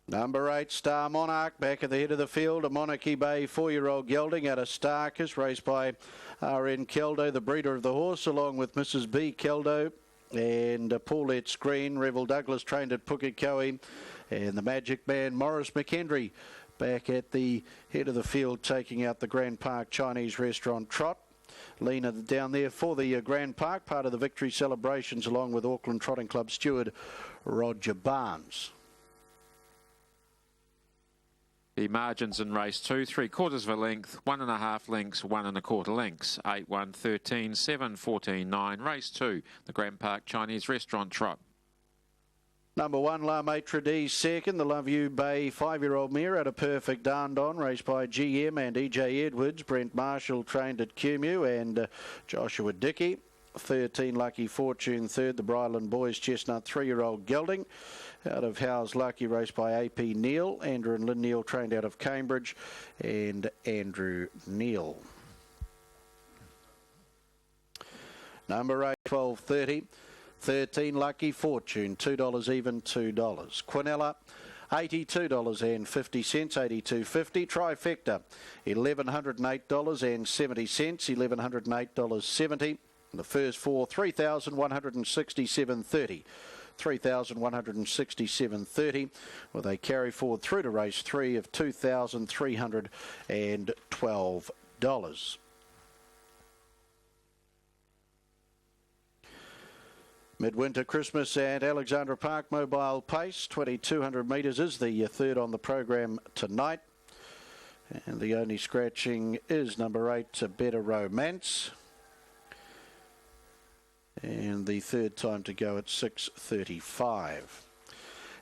Number 8, Star Monarch, back at the head of the field. A Monarchy Bay 4-year-old gelding out of Starkers, raced by R.N. Keldo, the breeder of the horse, along with Mrs. B. Keldo and Paulette Screen. Revel Douglas trained at Pukekohe, and the Magic Man Morris McKendry back at the head of the field, taking out the Grand Park Chinese Restaurant Trot. Lena down there for the Grand Park, part of the victory celebrations, along with Auckland Trotting Club steward Roger Barnes. The margins in race 2, 3/4 of a length, 1.5 lengths, 1 1/4 lengths. 8, 1, 13, 7, 14, 9. Race 2, the Grand Park Chinese Restaurant Trot. Number 1, La Maitre D second. The Love You Bay 5-year-old mare had a perfect darn-don, raced by GM and EJ Edwards. Brent Marshall trained at Cumu and Joshua Dickey. 13, Lucky Fortune third. The Bryland Boys Chestnut 3-year-old gelding. Out of Howes Lucky, raced by AP Neal. Andrew and Lynn Neal trained out of Cambridge and Andrew Neal. Number 8, 12.30. 13, Lucky Fortune, $2 even, $2. Quinella, $82.50, $82.50. Trifecta, $1,108.70, $1,108.70. The first four, $3,167.30. $3,167.30, with a carry forward through to race 3 of $2,312. Midwinter Christmas at Alexandra Park Mobile Pace, 2,200 metres is the third on the program tonight. And the only scratching is number 8, Better Romance. And the third time to go at 6:35.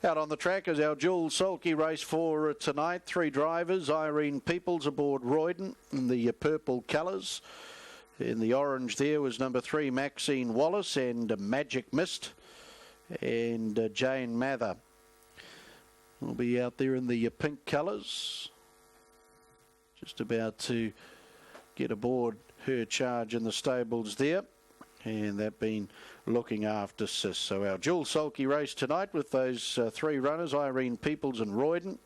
Out on the track is our dual sulky race for tonight. 3 drivers, Irene Peoples aboard Royden in the purple colours. In the orange there was number 3, Maxine Wallace and Magic Mist. And Jane Mather will be out there in the pink colours. Just about to get aboard her charge in the stables there. And that been looking after Sis. So our dual sulky race tonight with those 3 runners, Irene Peoples and Royden.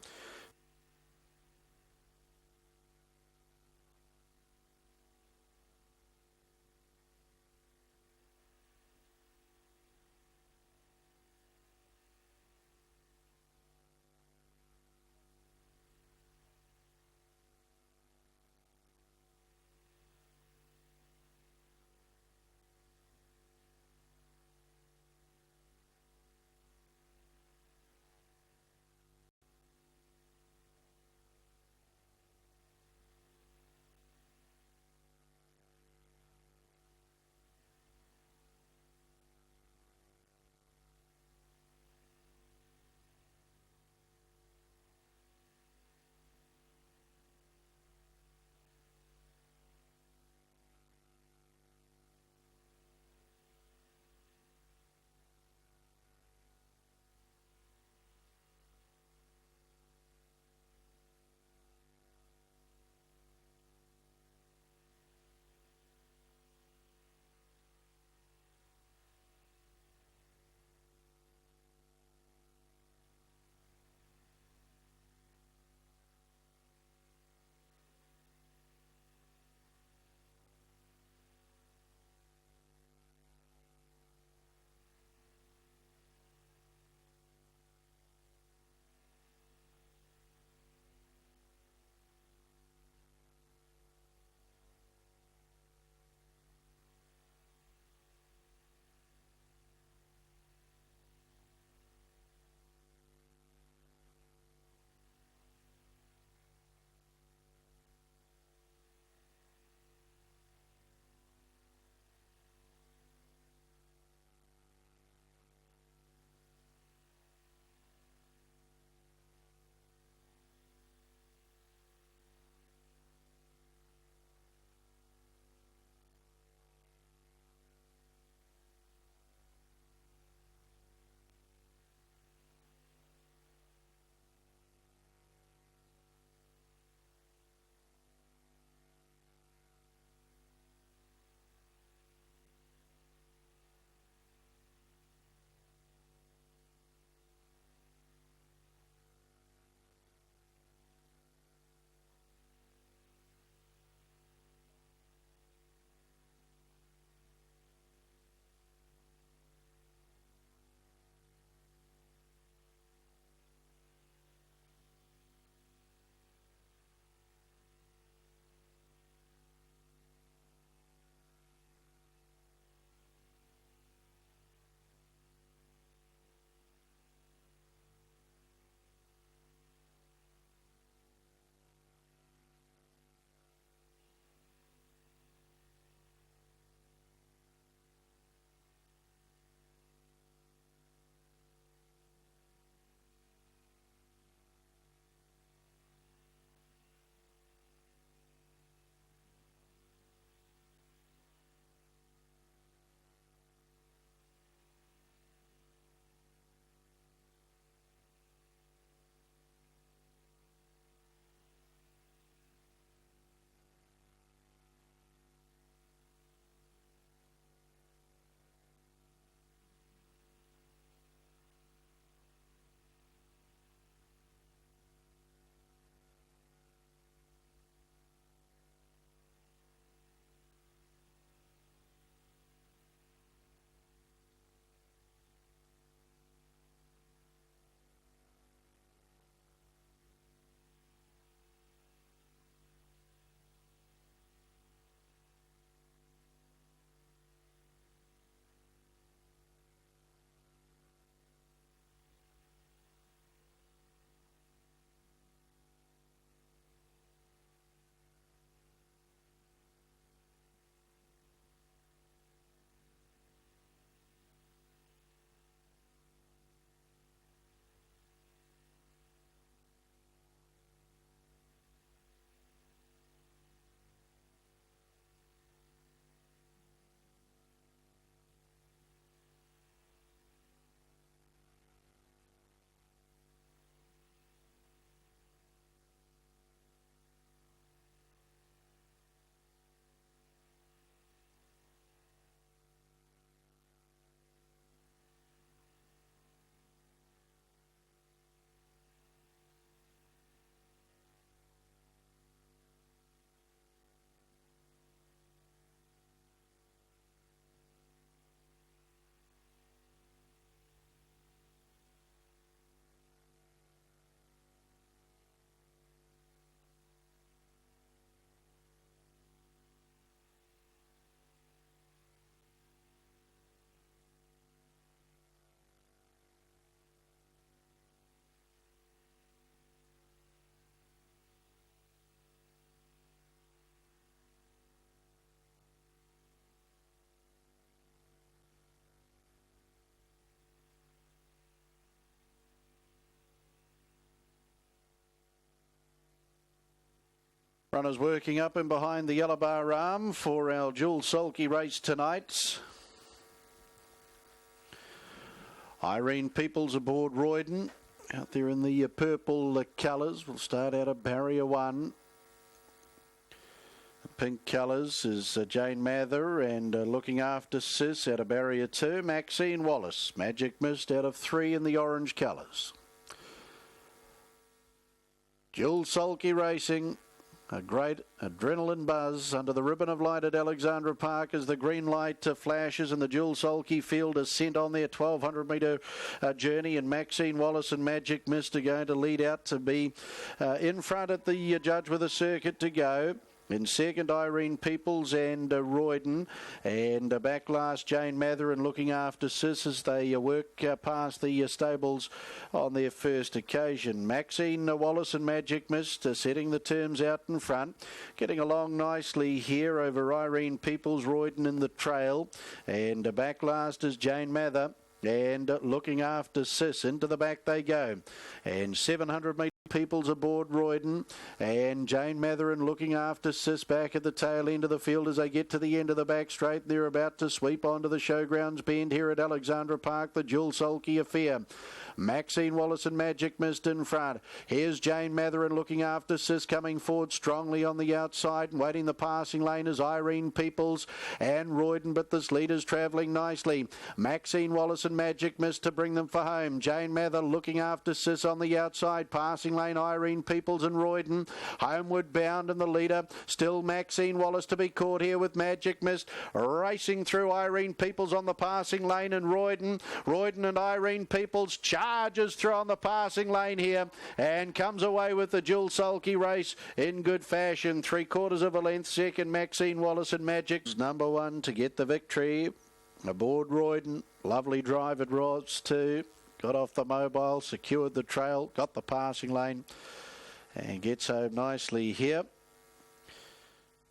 Runners working up and behind the yellow bar arm for our dual sulky race tonight. Irene Peoples aboard Royden, out there in the purple colours. We'll start out of barrier 1. The pink colours is Jane Mather, and looking after Sis out of barrier 2, Maxine Wallace. Magic Mist out of 3 in the orange colours. Dual sulky racing. A great adrenaline buzz under the ribbon of light at Alexandra Park as the green light flashes and the dual sulky field is sent on their 1,200 metre journey, and Maxine Wallace and Magic Mist are going to lead out to be in front at the judge with a circuit to go. In second, Irene Peoples and Royden, and back last, Jane Mather, and looking after Sis as they work past the stables on their first occasion. Maxine Wallace and Magic Mist setting the terms out in front, getting along nicely here over Irene Peoples, Royden in the trail, and back last is Jane Mather. And looking after Sis, into the back they go, and 700 metre Peoples aboard Royden, and Jane Matherin looking after Sis back at the tail end of the field as they get to the end of the back straight. They're about to sweep onto the showgrounds bend here at Alexandra Park, the dual sulky affair. Maxine Wallace and Magic Mist in front. Here's Jane Matherin looking after Sis, coming forward strongly on the outside and waiting the passing lane is Irene Peoples and Royden, but this leader's travelling nicely. Maxine Wallace and Magic Mist to bring them for home. Jane Mather looking after Sis on the outside, passing lane Irene Peoples and Royden, homeward bound, and the leader still Maxine Wallace to be caught here with Magic Mist, racing through Irene Peoples on the passing lane, and Royden and Irene Peoples charges through on the passing lane here and comes away with the dual sulky race in good fashion. 3/4 of a length second, Maxine Wallace and Magic's number 1 to get the victory aboard Royden. Lovely drive it was too. Got off the mobile, secured the trail, got the passing lane and gets home nicely here.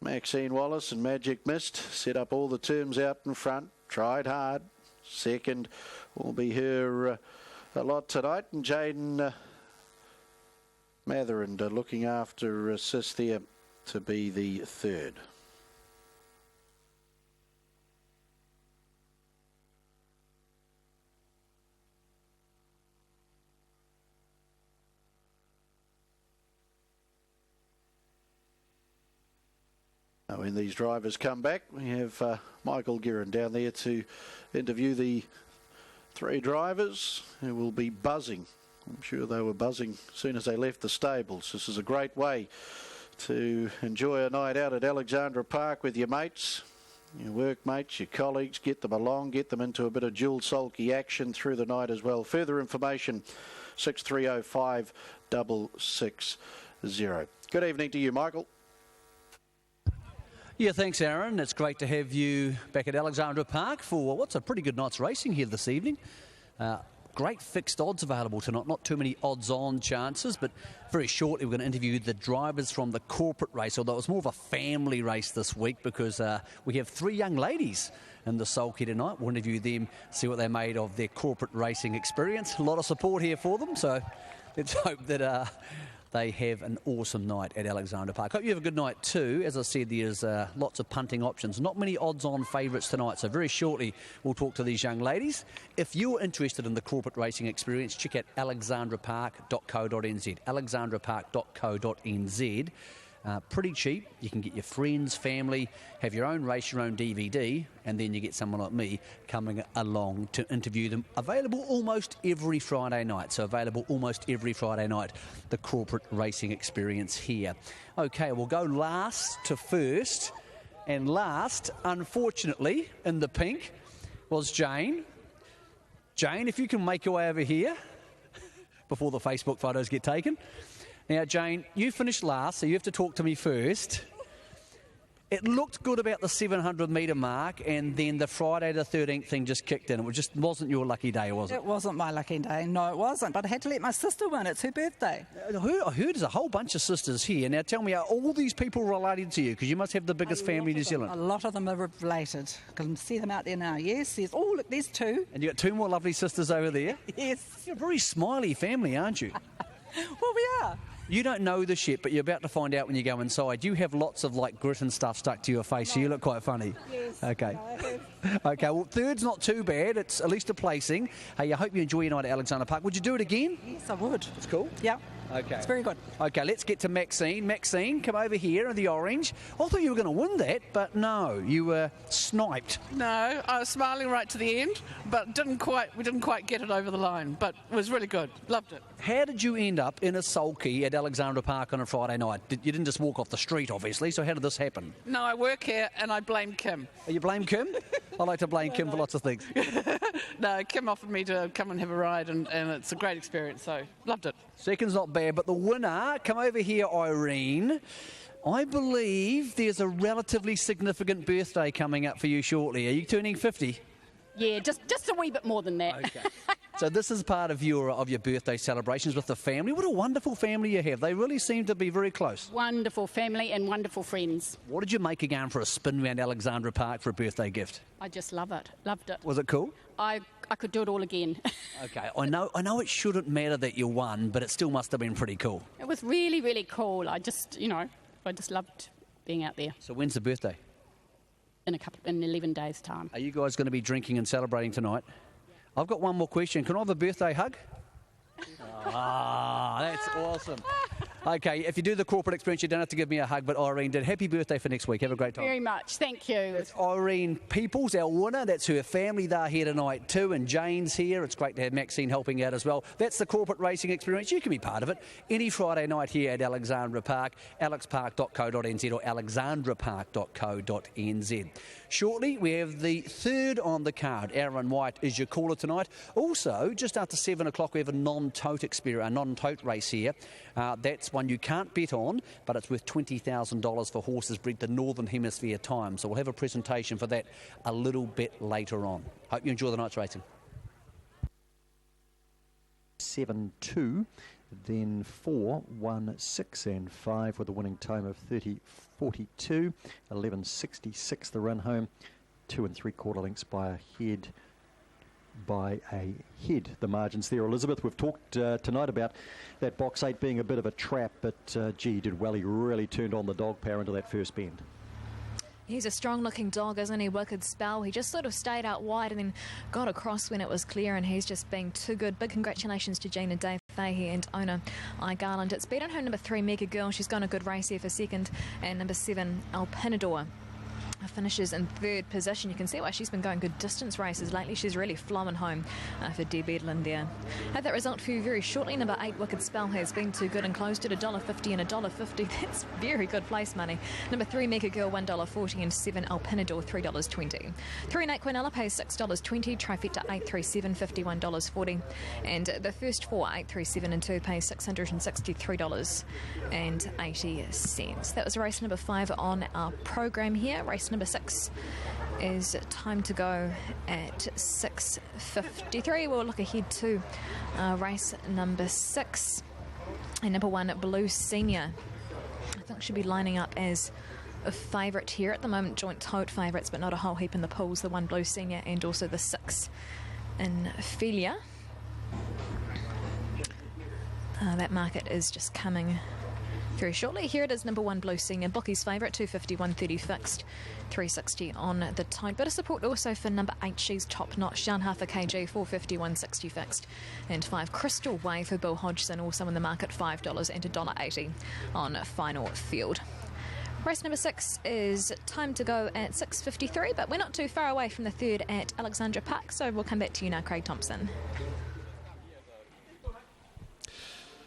Maxine Wallace and Magic Mist set up all the terms out in front, tried hard. Second will be her a lot tonight, and Jane Matherin looking after Sis there to be the third. Now, when these drivers come back, we have Michael Guerin down there to interview the 3 drivers who will be buzzing. I'm sure they were buzzing as soon as they left the stables. This is a great way to enjoy a night out at Alexandra Park with your mates, your workmates, your colleagues. Get them along, get them into a bit of dual sulky action through the night as well. Further information, 6305-660. Good evening to you, Michael. Yeah, thanks, Aaron. It's great to have you back at Alexandra Park for what's a pretty good night's racing here this evening. Great fixed odds available tonight. Not too many odds-on chances, but very shortly we're going to interview the drivers from the corporate race, although it's more of a family race this week because we have 3 young ladies in the sulky tonight. We'll interview them, see what they made of their corporate racing experience. A lot of support here for them, so let's hope that they have an awesome night at Alexandra Park. Hope you have a good night too. As I said, there's lots of punting options. Not many odds-on favourites tonight, so very shortly we'll talk to these young ladies. If you're interested in the corporate racing experience, check out alexandrapark.co.nz. alexandrapark.co.nz. Pretty cheap. You can get your friends, family, have your own race, your own DVD, and then you get someone like me coming along to interview them. Available almost every Friday night. So available almost every Friday night, the corporate racing experience here. Okay, we'll go last to first. And last, unfortunately, in the pink, was Jane. Jane, if you can make your way over here before the Facebook photos get taken. Now, Jane, you finished last, so you have to talk to me first. It looked good about the 700 metre mark, and then the Friday the 13th thing just kicked in. It just wasn't your lucky day, was it? It wasn't my lucky day. No, it wasn't. But I had to let my sister win. It's her birthday. I heard there's a whole bunch of sisters here. Now, tell me, are all these people related to you? Because you must have the biggest family in New Zealand. A lot of them are related. I can see them out there now. Yes, look, there's 2. And you got 2 more lovely sisters over there? Yes. You're a very smiley family, aren't you? Well, we are. You don't know this yet, but you're about to find out when you go inside. You have lots of like grit and stuff stuck to your face, so you look quite funny. Yes. Okay. Okay, well, third's not too bad. It's at least a placing. Hey, I hope you enjoy your night at Alexandra Park. Would you do it again? Yes, I would. It's cool? Yeah. Okay. It's very good. Okay, let's get to Maxine. Maxine, come over here in the orange. I thought you were going to win that, but no, you were sniped. No, I was smiling right to the end, but we didn't quite get it over the line, but it was really good. Loved it. How did you end up in a sulky at Alexandra Park on a Friday night? You didn't just walk off the street, obviously, so how did this happen? No, I work here and I blame Kim. Oh, you blame Kim? I like to blame Kim for lots of things. No, Kim offered me to come and have a ride, and it's a great experience, so loved it. Second's not bad, but the winner, come over here, Irene. I believe there's a relatively significant birthday coming up for you shortly. Are you turning 50? Yeah, just a wee bit more than that. Okay. So this is part of your birthday celebrations with the family. What a wonderful family you have. They really seem to be very close. Wonderful family and wonderful friends. What did you make of going for a spin around Alexandra Park for a birthday gift? I just love it. Loved it. Was it cool? I could do it all again. Okay, I know it shouldn't matter that you won, but it still must have been pretty cool. It was really, really cool. I just loved being out there. So when's the birthday? In 11 days' time. Are you guys going to be drinking and celebrating tonight? I've got one more question. Can I have a birthday hug? That's awesome. Okay, if you do the corporate experience, you don't have to give me a hug, but Irene did. Happy birthday for next week. Have a great time. Very much. Thank you. It's Irene Peoples, our winner. That's her family. They're here tonight too, and Jane's here. It's great to have Maxine helping out as well. That's the corporate racing experience. You can be part of it any Friday night here at Alexandra Park, alexpark.co.nz or alexandrapark.co.nz. Shortly, we have the third on the card. Aaron White is your caller tonight. Also, just after 7 o'clock, we have a non-tote race here. That's one you can't bet on, but it's worth $20,000 for horses bred the Northern Hemisphere time. So we'll have a presentation for that a little bit later on. Hope you enjoy the night's racing. 7-2, then 4, 1, 6 and 5 with a winning time of 30.42, 11.66 the run home, 2 3/4 lengths by a head. The margins there, Elizabeth. We've talked tonight about that box 8 being a bit of a trap, but gee, did Welly really turned on the dog power into that first bend. He's a strong-looking dog, isn't he? Wicked Spell. He just sort of stayed out wide and then got across when it was clear, and he's just been too good. Big congratulations to Gina Dave Fahey and owner I Garland. It's beaten her number 3, Mega Girl. She's gone a good race here for second, and number 7, Alpinador finishes in third position. You can see why she's been going good distance races lately. She's really flowing home for Deb Edlin there. Have that result for you very shortly. Number 8, Wicked Spell, has been too good and closed at $1.50 and $1.50. That's very good place money. Number 3, Mega Girl, $1.40, and 7, Alpinador, $3.20. 3 and 8, Quinella pays $6.20. Trifecta 837, $51.40. And the first 4, 837 and 2, pays $663.80. That was race number 5 on our program here. Race number 6 is time to go at 6:53. We'll look ahead to race number 6. And number 1, Blue Senior, I think should be lining up as a favourite here at the moment. Joint tote favourites, but not a whole heap in the pools. The 1, Blue Senior, and also the 6 in Ophelia. That market is just coming very shortly. Here it is, number 1, Blue Senior. Bookie's favourite, 250, 130 fixed, 360 on the tote. Bit of support also for number 8, She's Top Notch, down half a kg, 450, 160 fixed, and 5, Crystal Way for Bill Hodgson, also in the market, $5 and $1.80 on final field. Race number 6 is time to go at 6:53, but we're not too far away from the third at Alexandra Park, so we'll come back to you now, Craig Thompson.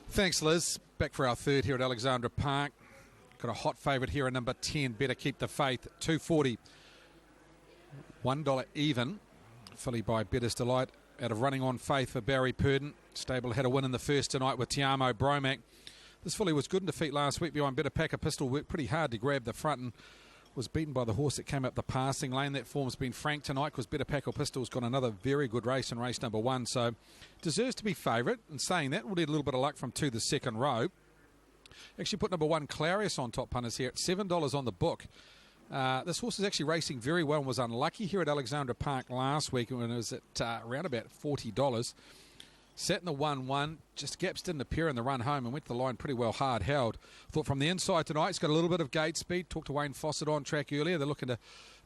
Thanks, Liz. Back for our third here at Alexandra Park. Got a hot favourite here at number 10, Better Keep the Faith, $2.40, $1 even. Filly by Better's Delight out of Running on Faith for Barry Purdon. Stable had a win in the first tonight with Te Amo Bromac. This filly was good in defeat last week behind Better Packer Pistol. Worked pretty hard to grab the front and was beaten by the horse that came up the passing lane. That form's been frank tonight because Better Packer Pistol's got another very good race in race number 1. So deserves to be favourite. And saying that, we'll need a little bit of luck from 2 the second row. Actually put number 1, Clarius, on top punters here at $7 on the book. This horse is actually racing very well and was unlucky here at Alexandra Park last week when it was at around about $40. Sat in the 1-1, just gaps didn't appear in the run home and went to the line pretty well hard held. Thought from the inside tonight, he's got a little bit of gate speed. Talked to Wayne Fawcett on track earlier. They're looking to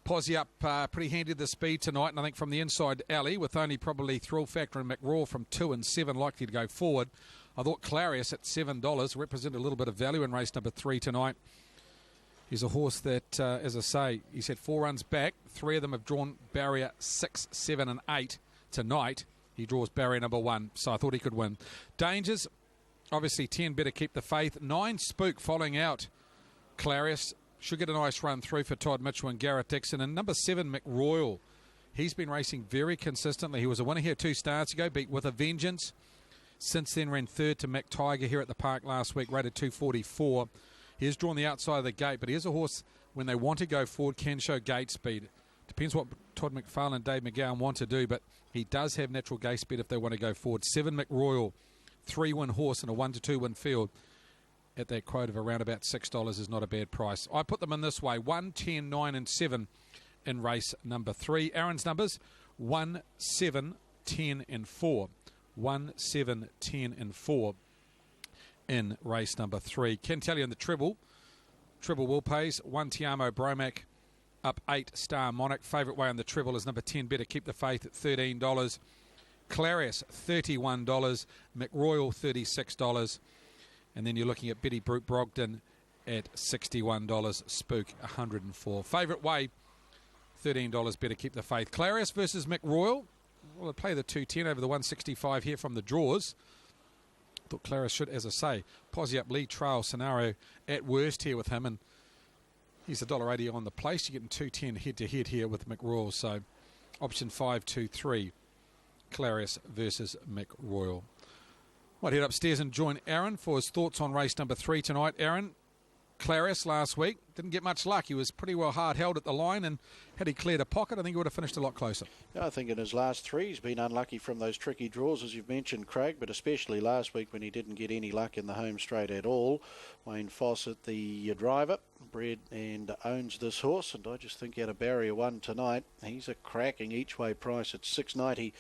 posse up pretty handy at the speed tonight. And I think from the inside alley, with only probably Thrill Factor and McRaw from 2 and 7 likely to go forward, I thought Clarius at $7 represented a little bit of value in race number 3 tonight. He's a horse that, as I say, he's had 4 runs back. 3 of them have drawn barrier 6, 7 and 8 tonight. He draws barrier number 1, so I thought he could win. Dangers, obviously 10 Better Keep the Faith. 9 Spook following out Clarius. Should get a nice run through for Todd Mitchell and Garrett Dixon. And number 7, McRoyal. He's been racing very consistently. He was a winner here 2 starts ago, beat With a Vengeance. Since then ran 3rd to Mac Tiger here at the park last week, rated 244. He has drawn the outside of the gate, but he is a horse, when they want to go forward, can show gate speed. Depends what Todd McFarlane and Dave McGowan want to do, but he does have natural gate speed if they want to go forward. 7 McRoyal, 3-win horse in a 1 to 2 win field at that quote of around about $6 is not a bad price. I put them in this way: 1, 10, 9 and 7 in race number 3. Aaron's numbers: 1, 7, 10 and 4. 1, 7, 10 and 4 in race number 3. Can tell you in the treble will pays. 1 Tiamo Bromac up 8 Star Monarch. Favourite way on the treble is number 10 Better Keep the Faith at $13. Clarius $31. McRoyal $36. And then you're looking at Betty Brooke Brogden at $61. Spook $104. Favourite way, $13 Better Keep the Faith. Clarius versus McRoyal. Well, they play the 210 over the 165 here from the draws. Thought Clarius should, as I say, posse up Lee Trail scenario at worst here with him, and he's $1.80 on the place. You're getting 210 head-to-head here with McRoyal. So option 523, Clarius versus McRoyal. Might head upstairs and join Aaron for his thoughts on race number 3 tonight. Aaron, Clarius last week didn't get much luck. He was pretty well hard held at the line, and had he cleared a pocket, I think he would have finished a lot closer. Yeah, I think in his last 3 he's been unlucky from those tricky draws, as you've mentioned, Craig, but especially last week when he didn't get any luck in the home straight at all. Wayne Fawcett, the driver, bred and owns this horse, and I just think out of barrier 1 tonight, he's a cracking each way price at $6.90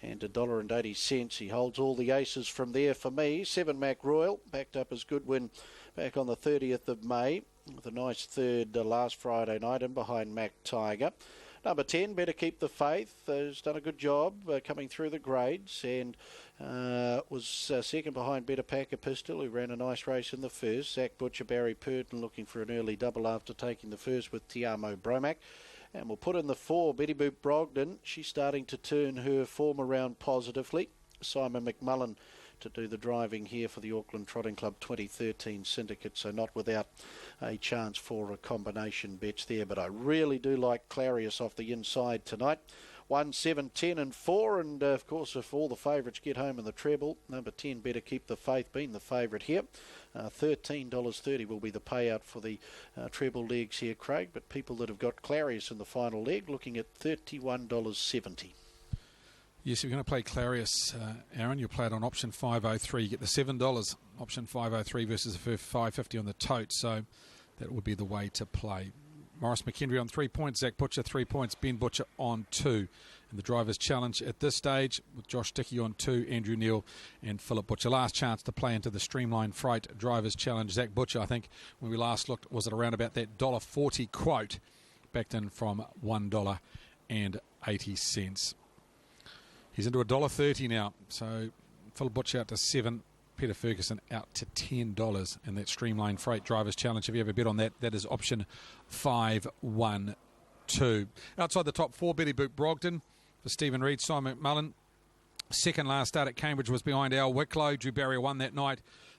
and $1.80. He holds all the aces from there for me. 7 McRoyal, backed up his good win back on the 30th of May with a nice third last Friday night, and behind Mac Tiger. Number 10, Better Keep the Faith, has done a good job coming through the grades, and was second behind Better Packer Pistol, who ran a nice race in the first. Zach Butcher, Barry Purton looking for an early double after taking the first with Tiamo Bromac. And we'll put in the 4, Betty Boop Brogden. She's starting to turn her form around positively. Simon McMullen to do the driving here for the Auckland Trotting Club 2013 syndicate, so not without a chance for a combination bets there. But I really do like Clarius off the inside tonight. 1, 7, 10 and 4, and of course if all the favourites get home in the treble, number 10 Better Keep the Faith being the favourite here. $13.30 will be the payout for the treble legs here, Craig, but people that have got Clarius in the final leg looking at $31.70. Yes, if you're going to play Clarius, Aaron, you'll play it on option 503. You get the $7. Option 503 versus the $5.50 on the tote, so that would be the way to play. Morris McHenry on 3 points, Zach Butcher 3 points, Ben Butcher on 2. And the Drivers' Challenge at this stage with Josh Dickey on 2, Andrew Neal and Philip Butcher. Last chance to play into the Streamline Freight Drivers' Challenge. Zach Butcher, I think, when we last looked, was at around about that $1.40 quote, backed in from $1.80. He's into $1.30 now, so Philip Butcher out to 7. Peter Ferguson out to $10 in that Streamline Freight Drivers' Challenge. If you ever bet on that, that is option 512. Outside the top 4, Betty Boop Brogden for Stephen Reid, Simon McMullen. Second last start at Cambridge was behind Al Wicklow. Drew Barrier won that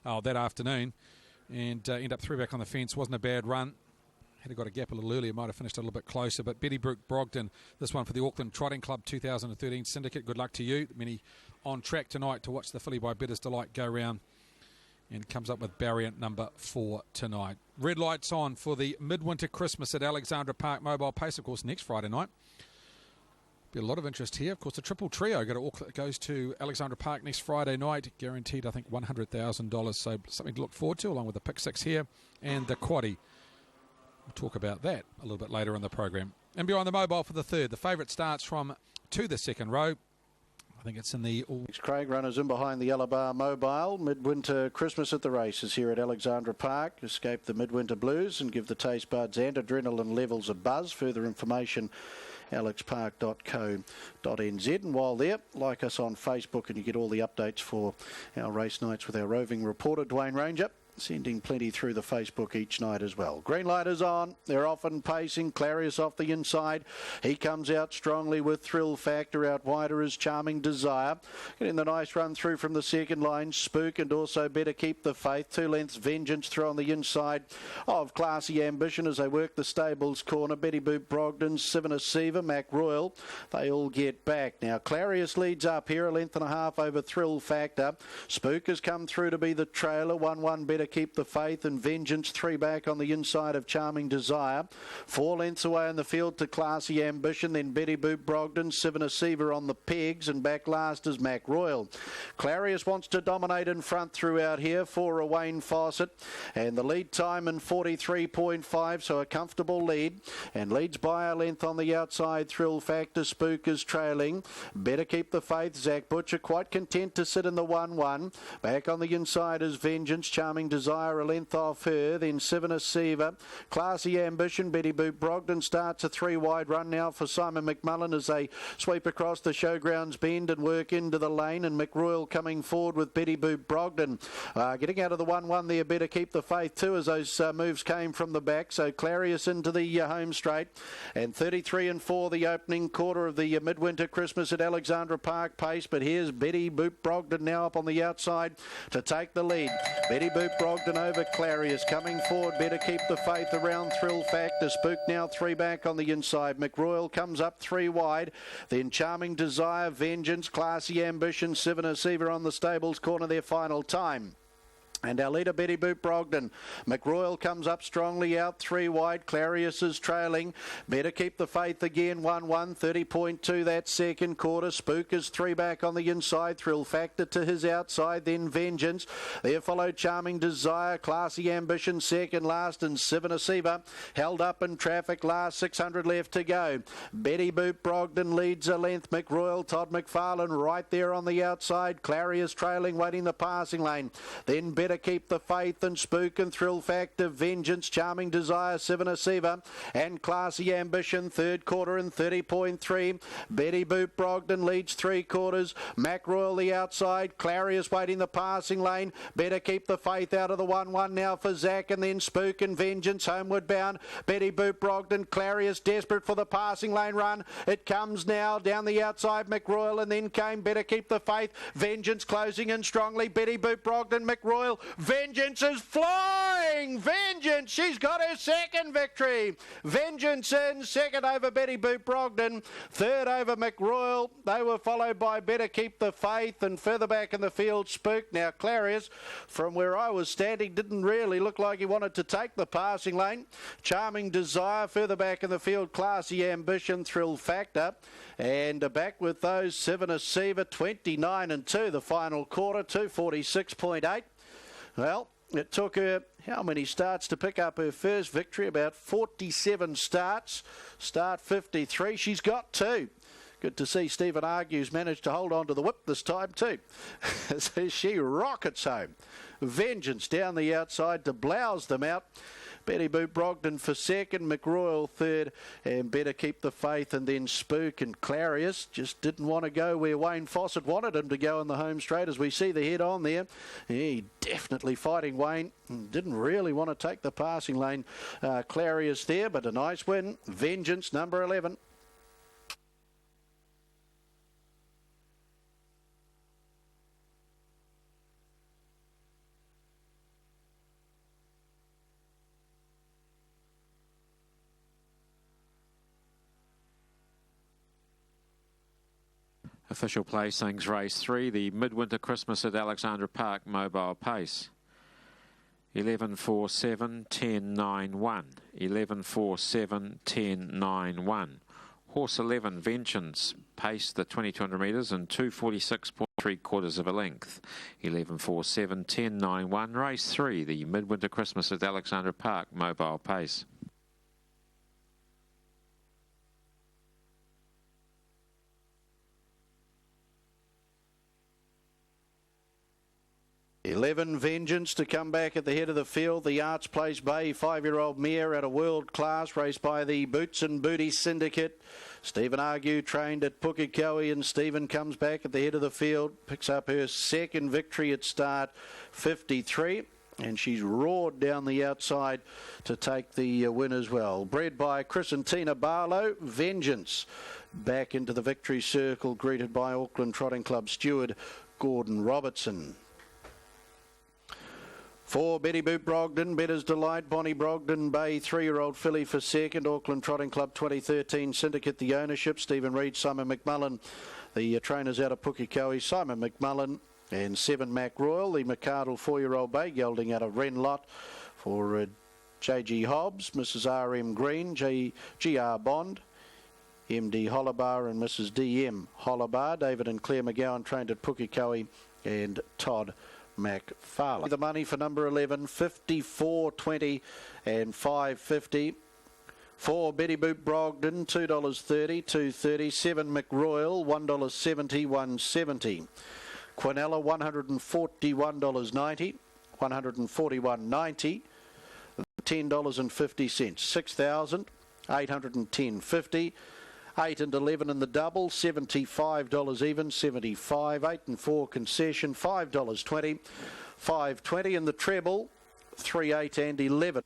afternoon, and ended up 3 back on the fence. Wasn't a bad run. Had he got a gap a little earlier, might have finished a little bit closer. But Betty Boop Brogden, this one for the Auckland Trotting Club 2013 syndicate. Good luck to you. Many on track tonight to watch the filly by Better's Delight go round, and comes up with barrier number 4 tonight. Red lights on for the midwinter Christmas at Alexandra Park Mobile Pace, of course, next Friday night. Be a lot of interest here. Of course, the triple trio goes to Alexandra Park next Friday night, guaranteed, I think, $100,000. So something to look forward to, along with the pick 6 here and the quaddie. We'll talk about that a little bit later in the program. And behind the mobile for the third, the favourite starts from to the second row. I think it's in the... Craig runners in behind the Yellowbar Mobile. Midwinter Christmas at the races here at Alexandra Park. Escape the midwinter blues and give the taste buds and adrenaline levels a buzz. Further information, alexpark.co.nz. And while there, like us on Facebook and you get all the updates for our race nights with our roving reporter, Dwayne Ranger. Sending plenty through the Facebook each night as well. Green light is on. They're often pacing. Clarius off the inside. He comes out strongly with Thrill Factor. Out wider is Charming Desire. Getting the nice run through from the second line. Spook and also Better Keep the Faith. 2 lengths Vengeance through on the inside of Classy Ambition as they work the stables corner. Betty Boop Brogdon, Sivana Siva, Mac Royal. They all get back. Now Clarius leads up here. 1.5 lengths over Thrill Factor. Spook has come through to be the trailer. 1-1 Better Keep the Faith and Vengeance. 3 back on the inside of Charming Desire. 4 lengths away in the field to Classy Ambition. Then Betty Boop Brogdon, Sivana Siva on the pegs, and back last is Mac Royal. Clarius wants to dominate in front throughout here for a Wayne Fawcett, and the lead time in 43.5, so a comfortable lead, and leads by a length on the outside. Thrill Factor. Spook is trailing. Better Keep the Faith. Zach Butcher quite content to sit in the 1-1. Back on the inside is Vengeance. Charming Desire a length off her. Then Sivana Siva. Classy Ambition. Betty Boop Brogdon starts a 3 wide run now for Simon McMullen as they sweep across the showgrounds bend and work into the lane, and McRoyal coming forward with Betty Boop Brogdon. Getting out of the 1-1 there. Better Keep the Faith too as those moves came from the back. So Clarius into the home straight, and 33 and 4 the opening quarter of the midwinter Christmas at Alexandra Park pace. But here's Betty Boop Brogdon now up on the outside to take the lead. Betty Boop Brogdon over Clarius coming forward. Better Keep the Faith around Thrill Factor. Spook now 3 back on the inside. McRoyal comes up 3 wide. Then Charming Desire, Vengeance, Classy Ambition, Sivana Siva on the stables corner their final time. And our leader, Betty Boop Brogdon. McRoyal comes up strongly out 3 wide. Clarius is trailing. Better Keep the Faith again. 1-1. 30.2 that second quarter. Spook is 3 back on the inside. Thrill Factor to his outside. Then Vengeance. There followed Charming Desire. Classy Ambition second last. And Sivana Siva held up in traffic last. 600 left to go. Betty Boop Brogdon leads a length. McRoyal, Todd McFarlane right there on the outside. Clarius trailing, waiting the passing lane. Then Better Keep the Faith and Spook and Thrill Factor, Vengeance, Charming Desire, Sivana Siva and Classy Ambition. Third quarter in 30.3. Betty Boop Brogdon leads 3 quarters. Mac Royal the outside. Clarius waiting the passing lane. Better Keep the Faith out of the 1-1 now for Zach, and then Spook and Vengeance homeward bound. Betty Boop Brogdon, Clarius desperate for the passing lane run. It comes now down the outside. McRoyal, and then came Better Keep the Faith. Vengeance closing in strongly. Betty Boop Brogdon, McRoyal. Vengeance is flying. Vengeance, she's got her second victory. Vengeance in second over Betty Boop Brogdon. Third over McRoyal. They were followed by Better Keep the Faith, and further back in the field, Spook. Now Clarius, from where I was standing, didn't really look like he wanted to take the passing lane. Charming Desire, further back in the field, Classy Ambition, Thrill Factor. And back with those, Sivana Siva, 29 and 2, the final quarter, 246.8. Well, it took her how many starts to pick up her first victory? About 47 starts. Start 53. She's got 2. Good to see Stephen Argues managed to hold on to the whip this time too. So she rockets home. Vengeance down the outside to blouse them out. Betty Boop Brogdon for second, McRoyal third, and Better Keep the Faith, and then Spook and Clarius just didn't want to go where Wayne Fawcett wanted him to go in the home straight, as we see the head on there. He definitely fighting Wayne. Didn't really want to take the passing lane. Clarius there, but a nice win. Vengeance, number 11. Official placings, race 3, the Midwinter Christmas at Alexandra Park mobile pace. 11-4-7-10-9-1. 11-4-7-10-9-1. Horse 11, Vengeance, paced the 2200 metres in 246.3 quarters of a length. 11-4-7-10-9-1. Race 3, the Midwinter Christmas at Alexandra Park mobile pace. 11 Vengeance to come back at the head of the field. The Arts Place Bay 5-year-old mare at a world class, raced by the Boots and Booty Syndicate. Stephen Argue trained at Pukekohe, and Stephen comes back at the head of the field, picks up her second victory at start 53, and she's roared down the outside to take the win as well. Bred by Chris and Tina Barlow, Vengeance back into the victory circle, greeted by Auckland Trotting Club steward Gordon Robertson. For Betty Boop Brogden, Better's Delight, Bonnie Brogden Bay, 3-year-old filly for second. Auckland Trotting Club 2013 Syndicate, the ownership. Stephen Reid, Simon McMullen, the trainers out of Pukekohe. Simon McMullen and 7 Mac Royal, the McArdle 4-year-old bay gelding out of Renlot. For J.G. Hobbs, Mrs. R.M. Green, G.R. Bond, M.D. Holabar and Mrs. D.M. Holabar. David and Claire McGowan trained at Pukekohe, and Todd McFarlane. The money for number 11, 54.20 and 5.50. For Betty Boop Brogden, $2.30, $2.30. 7 McRoyal, $1.70, $1.70. Quinella, $141.90, $141.90. $10.50. 6,000, $810.50. 8 and 11 in the double, $75 even, 75. 8 and 4 concession, $5.20. 5.20 in the treble, 3, 8 and 11.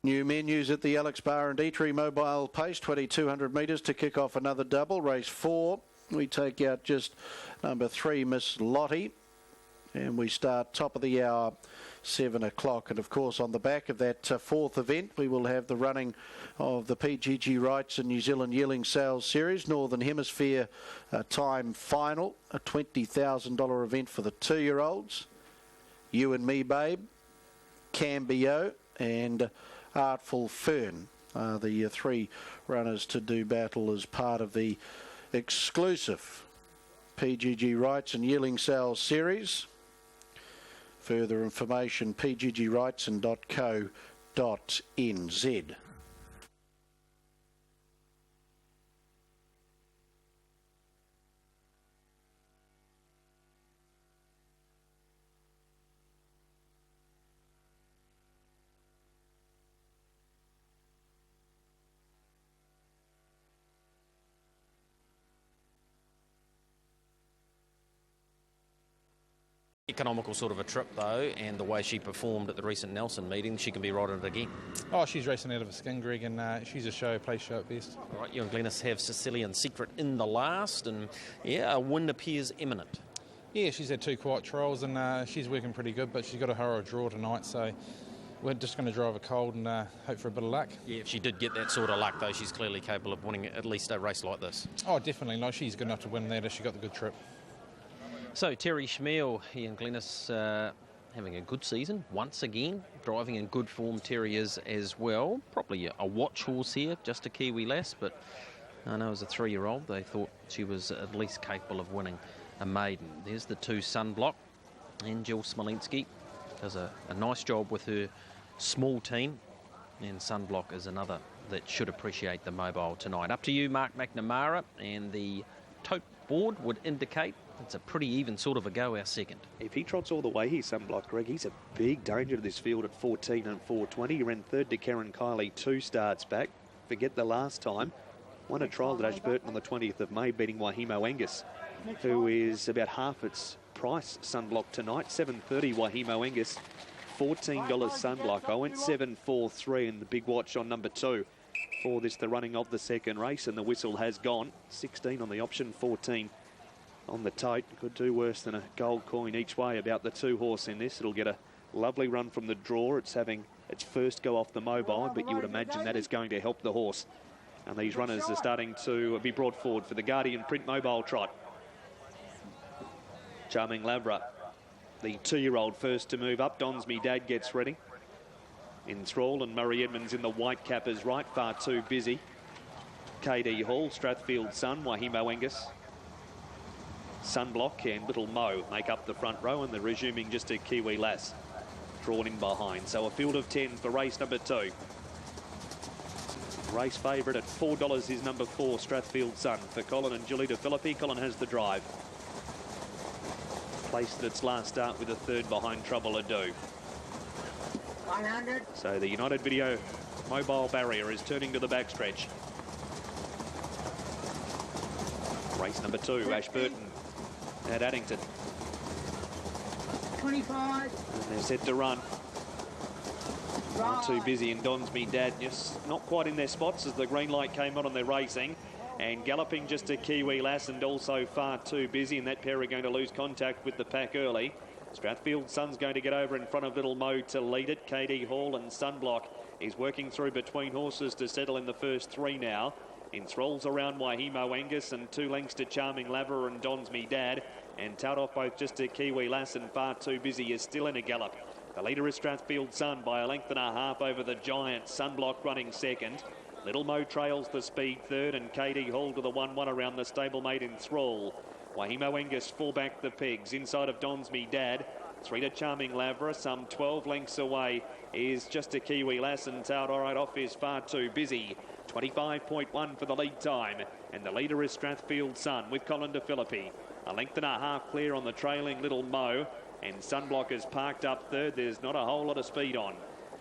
New menus at the Alex Bar and Eatery mobile pace, 2,200 metres to kick off another double. Race 4, we take out just number 3, Miss Lottie. And we start top of the hour, 7 o'clock. And of course, on the back of that fourth event, we will have the running of the PGG Rights and New Zealand Yearling Sales Series, Northern Hemisphere time final, a $20,000 event for the 2-year-olds. You and Me Babe, Cambio and Artful Fern are the 3 runners to do battle as part of the exclusive PGG Rights and Yearling Sales Series. Further information, pggrights.co.nz. Economical sort of a trip though, and the way she performed at the recent Nelson meeting, she can be right on it again. Oh, she's racing out of a skin, Greg, and she's a show at best. All right, you and Glennis have Sicilian Secret in the last, and yeah, a win appears imminent. Yeah, she's had 2 quiet trials, and she's working pretty good, but she's got a horror draw tonight, so we're just going to drive her cold and hope for a bit of luck. Yeah, if she did get that sort of luck though, she's clearly capable of winning at least a race like this. Oh, definitely. No, she's good enough to win that if she got the good trip. So Terry Schmiel, Ian Glennis having a good season once again, driving in good form. Terry is as well. Probably a watch horse here, just a Kiwi lass, but I know as a 3-year-old they thought she was at least capable of winning a maiden. There's the 2 Sunblock, and Jill Smolinski does a nice job with her small team, and Sunblock is another that should appreciate the mobile tonight. Up to you, Mark McNamara, and the tote board would indicate it's a pretty even sort of a go, our second. If he trots all the way here, Sunblock, Greg, he's a big danger to this field at 14 and 4.20. He ran third to Karen Kiley 2 starts back. Forget the last time. Won a trial at Ashburton on the 20th of May, beating Wahimo Angus, who is about half its price, Sunblock, tonight. $7.30 Wahimo Angus, $14 Sunblock. I went 7.43 in the big watch on number 2 for this, the running of the second race, and the whistle has gone. 16 on the option, 14 on the tote. Could do worse than a gold coin each way about the 2 horse in this. It'll get a lovely run from the draw. It's having its first go off the mobile, but you would imagine that is going to help the horse. And these runners are starting to be brought forward for the Guardian Print Mobile Trot. Charming Lavra, the 2-year-old, first to move up. Don's Me Dad gets ready in thrall, and Murray Edmonds in the white cap is right, far too busy. KD Hall, Strathfield Sun, Wahimo Angus, Sunblock and Little Mo make up the front row, and they're resuming just a Kiwi lass drawn in behind. So a field of 10 for race number 2. Race favourite at $4 is number 4, Strathfield Sun. For Colin and Julie De Philippi, Colin has the drive. Placed at its last start with a third behind Trouble Ado. 100. So the United Video mobile barrier is turning to the backstretch. Race number 2, Ashburton at Addington. 25. And they're set to run. Not too busy, and Don's Me Dad just not quite in their spots as the green light came on they're racing. And galloping just a Kiwi Lass, and also Far Too Busy, and that pair are going to lose contact with the pack early. Strathfield Sun's going to get over in front of Little Mo to lead it. KD Hall and Sunblock is working through between horses to settle in the first 3 now. Enthralls around Wahimo Angus and 2 lengths to Charming Laverer and Don's Me Dad. And tout off both just a Kiwi Lass and Far Too Busy is still in a gallop. The leader is Strathfield Sun by a length and a half over the Giant. Sunblock running second. Little Mo trails the speed third, and KD Hall to the 1-1 around the stablemate Enthrall. Wahimo Angus fall back the pegs inside of Don's Me Dad. 3 to Charming Laverer, some 12 lengths away is just a Kiwi Lass, and tout all right off is Far Too Busy. 25.1 for the lead time, and the leader is Strathfield Sun with Colin De Philippi. A length and a half clear on the trailing Little Mo, and Sunblock is parked up third. There's not a whole lot of speed on.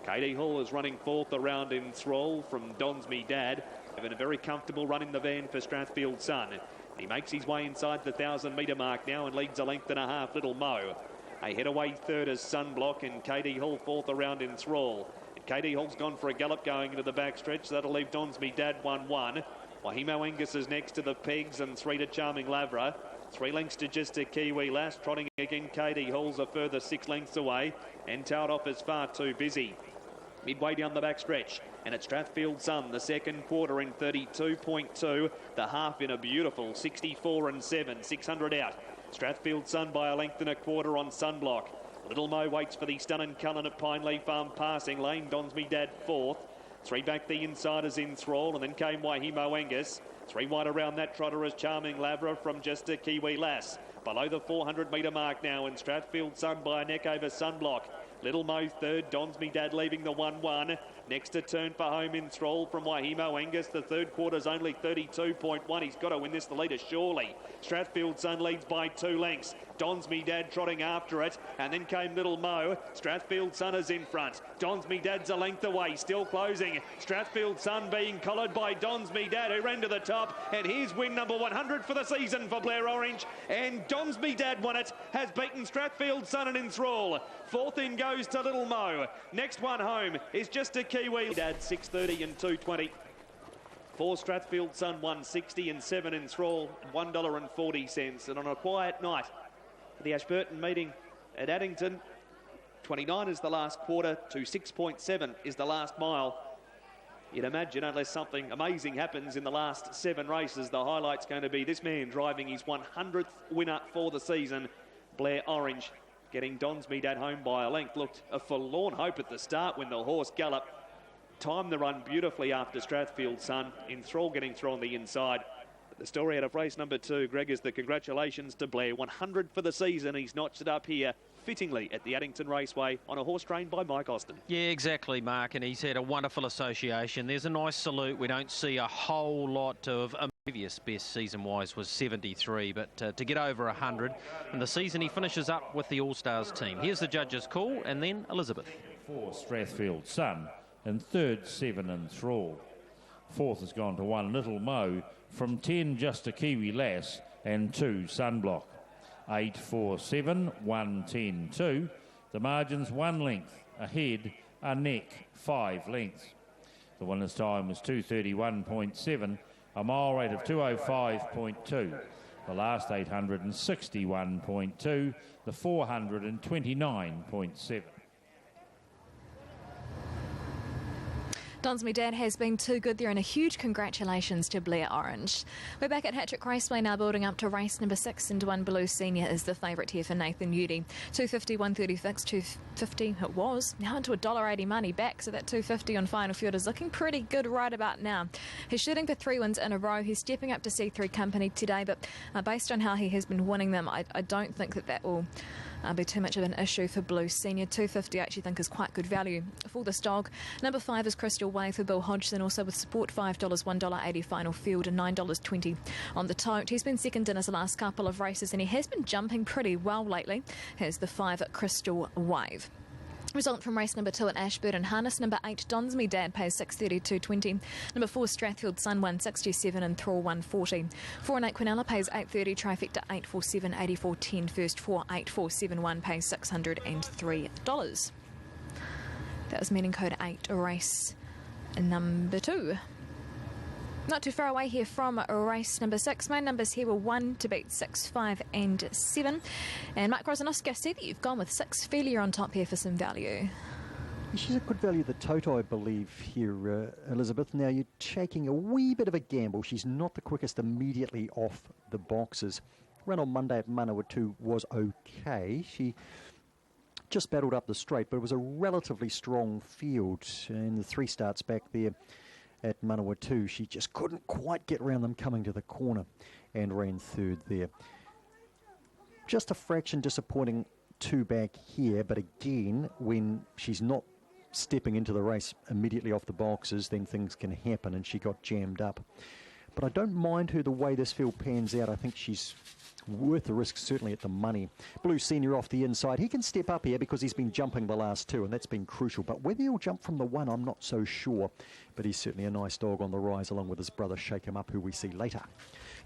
KD Hall is running fourth around Enthrall from Don's Me Dad, having a very comfortable run in the van for Strathfield Sun. He makes his way inside the 1,000-metre mark now and leads a length and a half Little Mo. A head away third is Sunblock, and KD Hall fourth around Enthrall. And KD Hall's gone for a gallop going into the backstretch. That'll leave Don's Me Dad 1-1. Wahimo Angus is next to the pegs, and 3 to Charming Laverer. 3 lengths to just a Kiwi Lass. Trotting again, KD Hall's a further 6 lengths away, and tout off is Far Too Busy. Midway down the backstretch, and it's Strathfield Sun, the second quarter in 32.2, the half in a beautiful 64 and 7, 600 out. Strathfield Sun by a length and a quarter on Sunblock. Little Mo waits for the Stunning Cullen at Pineleaf Farm passing lane. Don's Me Dad fourth. 3 back the insiders Enthrall, and then came Wahimo Angus. 3 wide around that trotter is Charming Laverer from just a Kiwi Lass. Below the 400-metre mark now, and Strathfield Sun by a neck over Sunblock. Little Mo third, Don's Me Dad leaving the 1-1. Next to turn for home Enthrall from Wahimo Angus. The third quarter's only 32.1. He's got to win this, the leader, surely. Strathfield Sun leads by 2 lengths. Don's Me Dad trotting after it, and then came Little Mo. Strathfield Sun is in front. Don's Me Dad's a length away, still closing. Strathfield Sun being collared by Don's Me Dad, who ran to the top, and here's win number 100 for the season for Blair Orange, and Don's Me Dad won it, has beaten Strathfield Sun and Enthrall. Fourth in goes to Little Mo. Next one home is just a Kiwi Dad, 6.30 and 2.20. 4 Strathfield Sun, 1.60 and 7 Enthrall, $1.40. And on a quiet night, the Ashburton meeting at Addington, 29 is the last quarter to 6.7 is the last mile. You'd imagine, unless something amazing happens in the last 7 races, the highlight's going to be this man driving his 100th winner for the season, Blair Orange, getting Don's Me Dad home by a length. Looked a forlorn hope at the start when the horse galloped. Timed the run beautifully after Strathfield Sun. Enthrall getting through on the inside. The story out of race number 2, Greg, is the congratulations to Blair. 100 for the season. He's notched it up here fittingly at the Addington Raceway on a horse trained by Mike Austin. Yeah, exactly, Mark, and he's had a wonderful association. There's a nice salute. We don't see a whole lot of... Previous best season-wise was 73, but to get over 100, and the season he finishes up with the All-Stars team. Here's the judges' call, and then Elizabeth. 4 Strathfield Sun, and third 7 Enthrall. Fourth has gone to 1 Little Mo, from 10 Just a Kiwi Lass, and 2 Sunblock. 8, 4, 7, 1, 10, 2. The margins 1 length, ahead, a neck, 5 lengths. The winner's time was 2:31.7. A mile rate of 2:05.2. The last 861.2. The 429.7. Don's Me Dad has been too good there, and a huge congratulations to Blair Orange. We're back at Hattrick Raceway now, building up to race number 6, and One Blue Senior is the favourite here for Nathan Udy. 250, 130 fixed, 250 it was, now into $1.80 money back, so that 250 on final field is looking pretty good right about now. He's shooting for 3 wins in a row. He's stepping up to C3 company today, but based on how he has been winning them, I don't think that will be too much of an issue for Blue Senior. 250 I actually think is quite good value for this dog. Number 5 is Crystal Wave for Bill Hodgson, also with support $5, $1.80 final field and $9.20 on the tote. He's been second in his last couple of races and he has been jumping pretty well lately. Here's the 5 Crystal Wave. Result from race number 2 at Ashburton Harness. Number 8, Don's Me Dad, pays $6.32.20. Number 4, Strathfield Sun, $1.67 and Thrall $1.40. 4 and 8, Quinella pays $8.30. Trifecta $8.47, $84.10. First 4, $8.471, pays $603. That was meaning code 8, race number 2. Not too far away here from race number 6. My numbers here were 1 to beat 6, 5 and 7. And Mark Rosanoski, I see that you've gone with 6. Felia on top here for some value. She's a good value, the Toto, I believe, here, Elizabeth. Now, you're taking a wee bit of a gamble. She's not the quickest immediately off the boxes. Run on Monday at Manawatu was okay. She just battled up the straight, but it was a relatively strong field in the 3 starts back there. At Manawatu, she just couldn't quite get around them coming to the corner and ran third there. Just a fraction disappointing 2 back here, but again, when she's not stepping into the race immediately off the boxes, then things can happen, and she got jammed up. But I don't mind her the way this field pans out. I think she's worth the risk, certainly at the money. Blue Senior off the inside. He can step up here because he's been jumping the last 2, and that's been crucial. But whether he'll jump from the 1, I'm not so sure. But he's certainly a nice dog on the rise, along with his brother Shake Him Up, who we see later.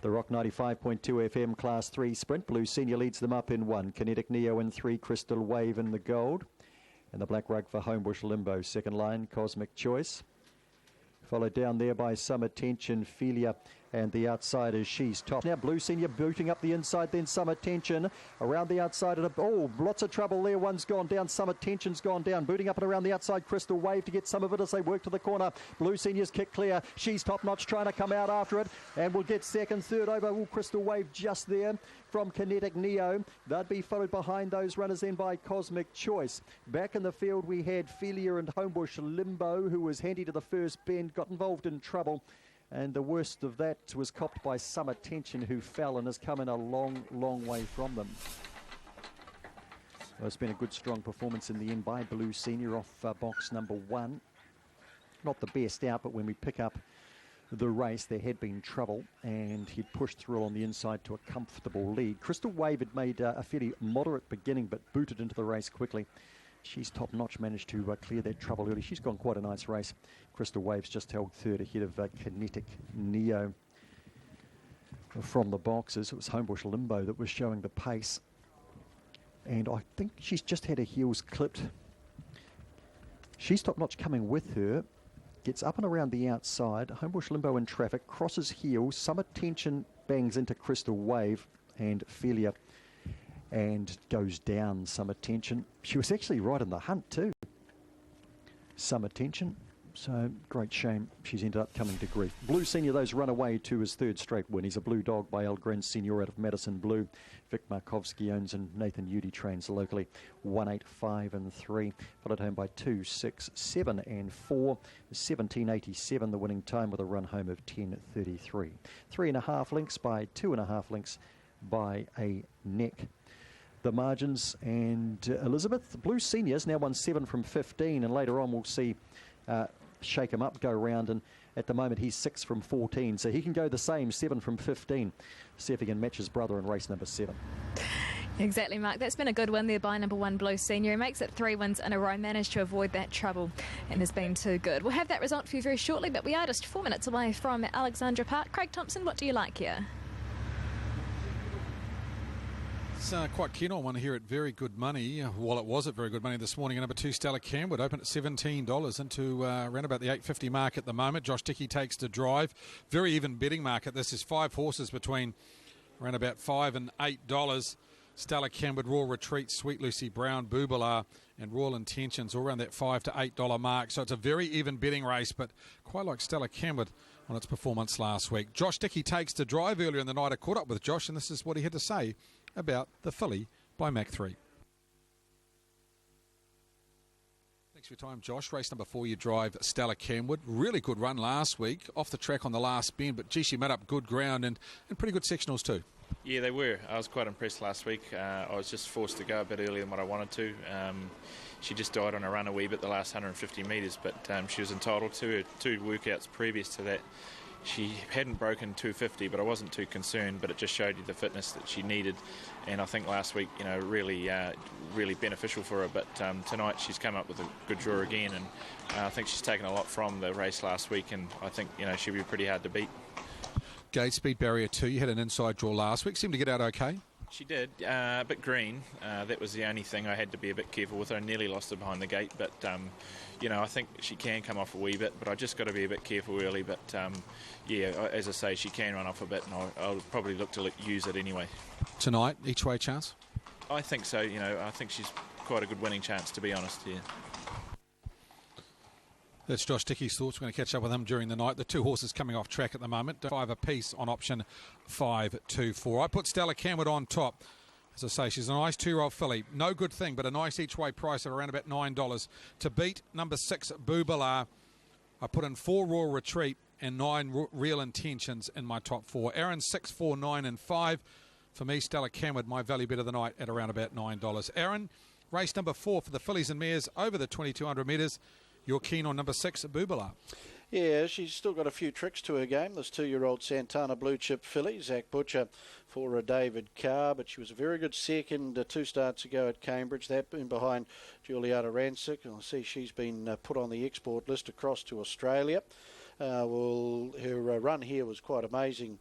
The Rock 95.2 FM Class 3 Sprint. Blue Senior leads them up in 1. Kinetic Neo in 3. Crystal Wave in the gold. And the black rug for Homebush Limbo. Second line, Cosmic Choice. Followed down there by Some Attention, Felia, and the outside is She's Top. Now Blue Senior booting up the inside, then Some Attention around the outside. Lots of trouble there. One's gone down. Some Attention's gone down. Booting up and around the outside, Crystal Wave to get some of it as they work to the corner. Blue Senior's kick clear. She's Top Notch trying to come out after it and will get second, third over. Crystal Wave just there from Kinetic Neo. They'd be followed behind those runners then by Cosmic Choice. Back in the field we had Felia and Homebush Limbo, who was handy to the first bend, got involved in trouble. And the worst of that was copped by Some Attention, who fell and has come in a long, long way from them. Well, it's been a good, strong performance in the end by Blue Senior off box number 1. Not the best out, but when we pick up the race, there had been trouble, and he'd pushed through on the inside to a comfortable lead. Crystal Wave had made a fairly moderate beginning, but booted into the race quickly. She's Top Notch managed to clear that trouble early. She's gone quite a nice race. Crystal Waves just held third ahead of Kinetic Neo from the boxes. It was Homebush Limbo that was showing the pace. And I think she's just had her heels clipped. She's Top Notch coming with her. Gets up and around the outside. Homebush Limbo in traffic. Crosses heels. Some Attention bangs into Crystal Wave and Felia. And goes down Some Attention. She was actually right in the hunt too. Some Attention. So, great shame she's ended up coming to grief. Blue Senior, those run away to his 3rd straight win. He's a blue dog by El Gran Senior out of Madison Blue. Vic Markovsky owns and Nathan Udy trains locally. 1, 8, 5 and 3. Followed home by 2, 6, 7 and 4. 17.87 the winning time with a run home of 10.33. 3.5 lengths by 2.5 lengths by a neck. The margins, and Elizabeth, Blue Seniors now won 7 from 15, and later on we'll see Shake Him Up go round, and at the moment he's 6 from 14, so he can go the same, 7 from 15. See if he can match his brother in race number 7. Exactly, Mark. That's been a good win there by number 1 Blue Senior. He makes it 3 wins in a row, managed to avoid that trouble, and has been too good. We'll have that result for you very shortly, but we are just 4 minutes away from Alexandra Park. Craig Thompson, what do you like here? Quite keen on one here at very good money. Well, it was at very good money this morning. Number 2, Stella Camwood, opened at $17 into around about the $8.50 mark at the moment. Josh Dickey takes to drive. Very even betting market. This is 5 horses between around about $5 and $8. Stella Camwood, Royal Retreat, Sweet Lucy Brown, Boobalar and Royal Intentions all around that $5 to $8 mark. So it's a very even betting race, but quite like Stella Camwood on its performance last week. Josh Dickey takes to drive earlier in the night. I caught up with Josh, and this is what he had to say about the filly by Mach 3. Thanks for your time, Josh. Race number 4, you drive Stella Camwood. Really good run last week, off the track on the last bend, but gee, she made up good ground and pretty good sectionals too. Yeah, they were. I was quite impressed last week. I was just forced to go a bit earlier than what I wanted to. She just died on a run a wee bit the last 150 metres, but she was entitled to her 2 workouts previous to that. She hadn't broken 250, but I wasn't too concerned, but it just showed you the fitness that she needed. And I think last week, really beneficial for her. But tonight she's come up with a good draw again, and I think she's taken a lot from the race last week, and I think, she'll be pretty hard to beat. Gate speed barrier 2, you had an inside draw last week, seemed to get out okay. She did, a bit green. That was the only thing I had to be a bit careful with. I nearly lost her behind the gate, but I think she can come off a wee bit, but I just got to be a bit careful early. But as I say, she can run off a bit, and I'll probably look to use it anyway. Tonight, each way chance? I think so. I think she's quite a good winning chance, to be honest. Yeah. That's Josh Dickey's thoughts. We're going to catch up with him during the night. The 2 horses coming off track at the moment. 5 apiece on option 5, 2, 4. I put Stella Camwood on top. As I say, she's a nice 2-year-old filly. No good thing, but a nice each-way price of around about $9. To beat number 6, Boobalar, I put in 4 Royal Retreat and 9 Real Intentions in my top 4. Aaron 6, 4, 9 and 5. For me, Stella Camwood, my value bet of the night at around about $9. Aaron, race number 4 for the fillies and mares over the 2,200 metres. You're keen on number 6, Boobalar. Yeah, she's still got a few tricks to her game. This 2-year-old Santana Blue Chip filly, Zach Butcher for David Carr, but she was a very good second 2 starts ago at Cambridge. That in behind Juliana Rancic, and I see she's been put on the export list across to Australia. Her run here was quite amazing.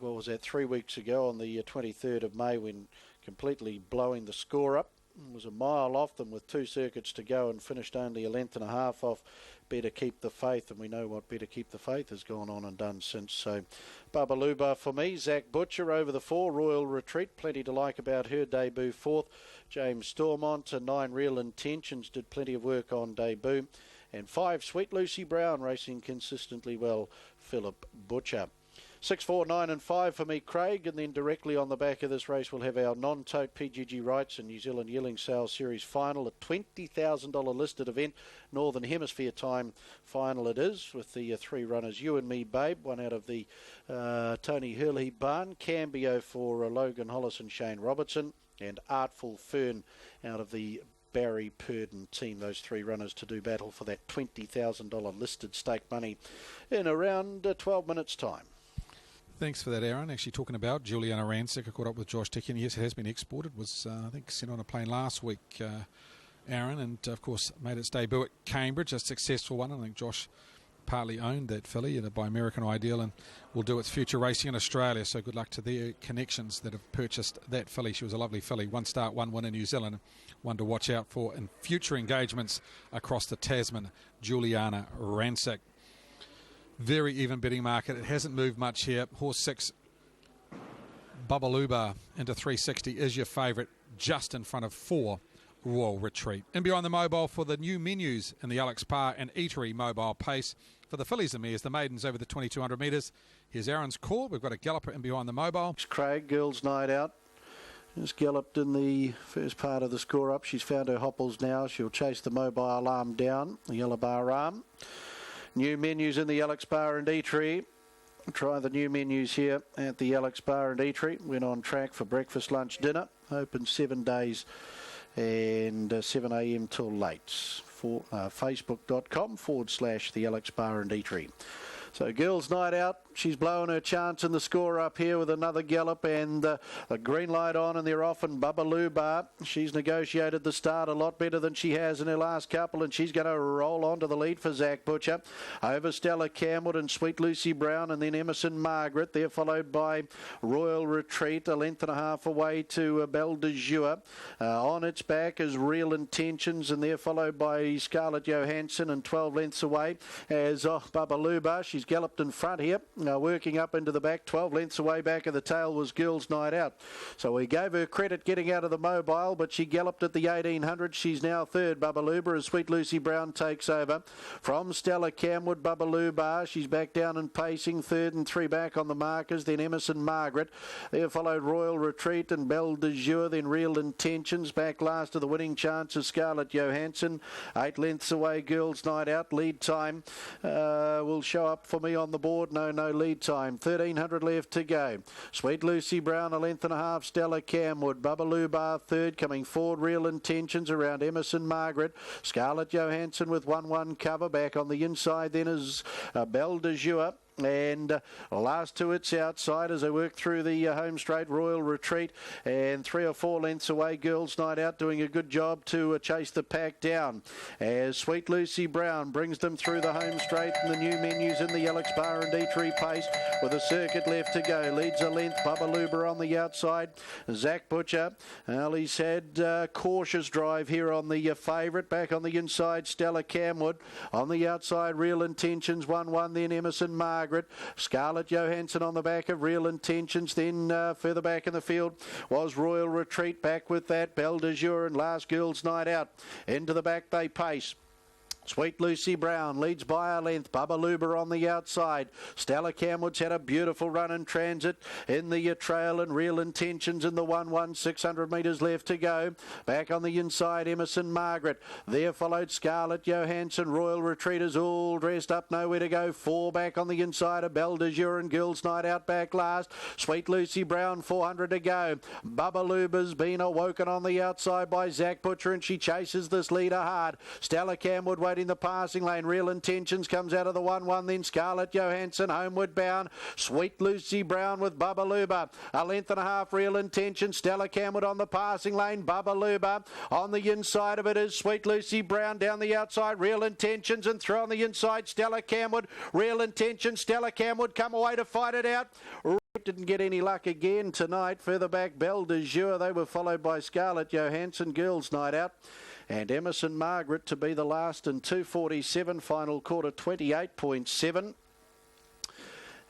What was that, 3 weeks ago on the 23rd of May, when completely blowing the score up. Was a mile off them with 2 circuits to go and finished only a length and a half off Better Keep the Faith, and we know what Better Keep the Faith has gone on and done since. So Babaluba for me. Zach Butcher over the 4, Royal Retreat, plenty to like about her debut. 4th, James Stormont, and 9 Real Intentions did plenty of work on debut, and 5 Sweet Lucy Brown racing consistently well, Philip Butcher. 6, 4, 9 and 5 for me, Craig, and then directly on the back of this race we'll have our non-tote PGG Rights and New Zealand Yearling Sales Series final, a $20,000 listed event, Northern Hemisphere time final it is, with the 3 runners, You and Me Babe, one out of the Tony Hurley barn, Cambio for Logan Hollis and Shane Robertson, and Artful Fern out of the Barry Purdon team. Those 3 runners to do battle for that $20,000 listed stake money in around 12 minutes time. Thanks for that, Aaron. Actually, talking about Juliana Rancic, I caught up with Josh Dickey, and yes, it has been exported. Was, I think, sent on a plane last week, Aaron, and, of course, made its debut at Cambridge, a successful one. I think Josh partly owned that filly by American Ideal and will do its future racing in Australia, so good luck to their connections that have purchased that filly. She was a lovely filly. 1 start, 1 win in New Zealand, one to watch out for in future engagements across the Tasman, Juliana Rancic. Very even bidding market. It hasn't moved much here. Horse 6, Babaluba, into 360 is your favourite, just in front of 4, Royal Retreat. In behind the mobile for the new menus in the Alex Parr and Eatery mobile pace. For the fillies and mares, the maidens over the 2,200 metres. Here's Aaron's call. We've got a galloper in behind the mobile. Craig, Girls Night Out. Just galloped in the first part of the score up. She's found her hopples now. She'll chase the mobile arm down, the yellow bar arm. New menus in the Alex Bar and Eatery. Try the new menus here at the Alex Bar and Eatery. Went on track for breakfast, lunch, dinner. Open 7 days and 7 a.m. till late. For Facebook.com/the Alex Bar and Eatery. So Girls Night Out, she's blowing her chance in the score up here with another gallop, and a green light on, and they're off. And Babaluba, she's negotiated the start a lot better than she has in her last couple, and she's going to roll on to the lead for Zach Butcher. Over Stella Camwood and Sweet Lucy Brown, and then Emerson Margaret. They're followed by Royal Retreat, a length and a half away to Belle de Jour. On its back is Real Intentions, and they're followed by Scarlett Johansson, and 12 lengths away as Babaluba. She's galloped in front here, working up into the back. 12 lengths away back of the tail was Girls Night Out. So we gave her credit getting out of the mobile, but she galloped at the 1800. She's now third, Babaluba, as Sweet Lucy Brown takes over. From Stella Camwood, Babaluba, she's back down and pacing, third and 3 back on the markers. Then Emerson Margaret. There followed Royal Retreat and Belle de Jour, then Real Intentions. Back last to the winning chances, Scarlett Johansson. 8 lengths away, Girls Night Out. Lead time will show up for me on the board. No lead time. 1,300 left to go. Sweet Lucy Brown, a length and a half. Stella Camwood. Bubbaloo Bar third. Coming forward, Real Intentions around Emerson Margaret. Scarlett Johansson with 1-1 cover. Back on the inside then is Belle de Jour. And last to its outside as they work through the home straight, Royal Retreat, and 3 or 4 lengths away, Girls Night Out doing a good job to chase the pack down as Sweet Lucy Brown brings them through the home straight, and the new menus in the Alex Bar and Dietrich pace with a circuit left to go. Leads a length, Bubba Luber on the outside. Zach Butcher, he's had cautious drive here on the favourite. Back on the inside, Stella Camwood. On the outside, Real Intentions, 1-1, then Emerson Margaret. Scarlett Johansson on the back of Real Intentions. Then further back in the field was Royal Retreat. Back with that, Belle de Jour and Last Girls Night Out. Into the back they pace. Sweet Lucy Brown leads by a length. Bubba Luber on the outside. Stella Camwood's had a beautiful run in transit in the trail, and Real Intentions in the 1-1, 600 metres left to go. Back on the inside, Emerson Margaret. There followed Scarlett Johansson. Royal Retreaters all dressed up, nowhere to go. 4 back on the inside of Belle de Jour and Girls Night Out back last. Sweet Lucy Brown, 400 to go. Bubba Luber's been awoken on the outside by Zach Butcher, and she chases this leader hard. Stella Camwood waiting the passing lane. Real Intentions comes out of the 1-1, then Scarlett Johansson homeward bound. Sweet Lucy Brown with Bubba Luber. A length and a half, Real Intentions. Stella Camwood on the passing lane. Bubba Luber. On the inside of it is Sweet Lucy Brown. Down the outside, Real Intentions, and through on the inside, Stella Camwood. Real Intentions, Stella Camwood come away to fight it out. Didn't get any luck again tonight. Further back, Belle de Jour. They were followed by Scarlett Johansson, Girls Night Out, and Emerson Margaret to be the last in 2:47. Final quarter 28.7.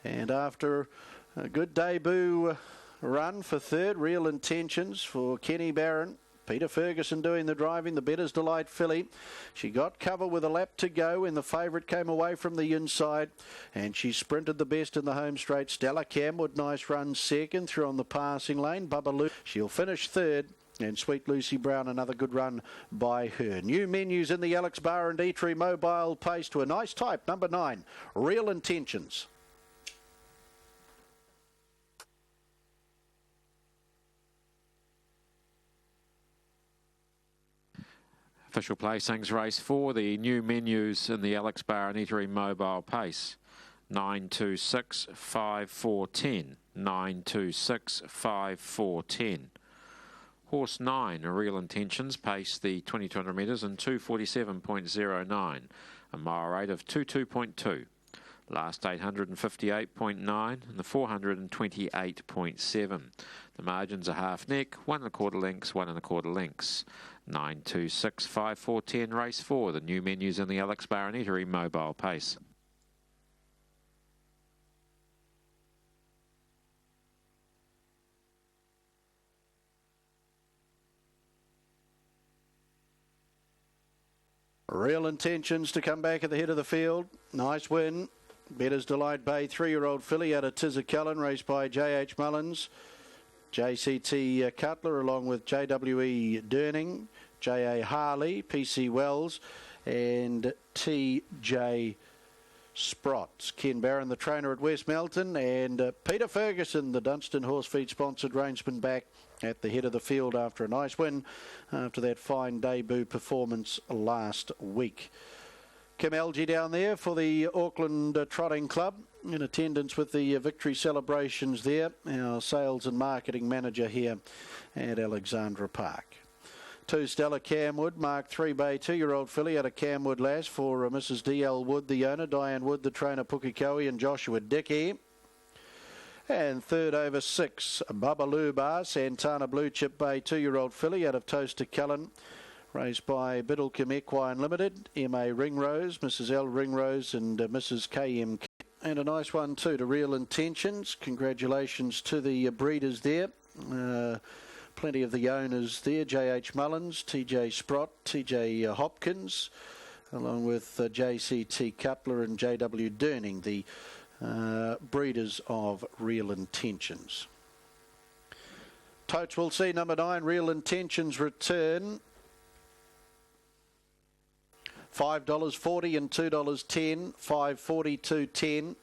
And after a good debut run for third, Real Intentions for Kenny Barron. Peter Ferguson doing the driving, the Better's Delight filly. She got cover with a lap to go when the favourite came away from the inside, and she sprinted the best in the home straight. Stella Camwood, nice run second through on the passing lane. Bubba Lou, she'll finish third. And Sweet Lucy Brown, another good run by her. New menus in the Alex Bar and Dietrich mobile pace to a nice type, number 9, Real Intentions. Official placings, race 4, the new menus in the Alex Bar and Dietrich mobile pace. 9, 2, 6, 5, 4, 10. 9, 2, 6, 5, 4, 10. Horse 9, Real Intentions, pace the 2200 metres in 2:47.09, a mile rate of 22.2. Last 858.9 and the 428.7. The margins are half neck, 1 1/4 lengths, 1 1/4 lengths. 9, 2, 6, 5, 4, 10, race 4, the new menus in the Alex Bar and Dietrich mobile pace. Real Intentions to come back at the head of the field. Nice win. Better's Delight Bay, 3-year-old filly out of Tizzacullen, raced by J.H. Mullins, JCT Cutler, along with JWE Durning, J.A. Harley, P.C. Wells, and T.J. Sprott. Ken Barron, the trainer at West Melton, and Peter Ferguson, the Dunstan Horse Feed sponsored rangeman, back at the head of the field after a nice win after that fine debut performance last week. Kim Algie down there for the Auckland Trotting Club in attendance with the victory celebrations there, our sales and marketing manager here at Alexandra Park. 2 Stella Camwood, Mark 3 Bay, 2-year-old filly out of Camwood Lass for Mrs. D.L. Wood, the owner, Diane Wood, the trainer, Pukikoe, and Joshua Dickey. And third over 6, Bubba Luber, Santana Blue Chip Bay, 2-year-old filly out of Toaster Cullen, raced by Biddlecombe Equine Limited, M.A. Ringrose, Mrs. L. Ringrose, and Mrs. K.M. And a nice one too to Real Intentions. Congratulations to the breeders there. Plenty of the owners there, J.H. Mullins, T.J. Sprott, T.J. Hopkins, along with J.C.T. Cutler and J.W. Durning, the breeders of Real Intentions. Totes will see number 9, Real Intentions, return. $5.40 and $2.10, $5.40, $2.10.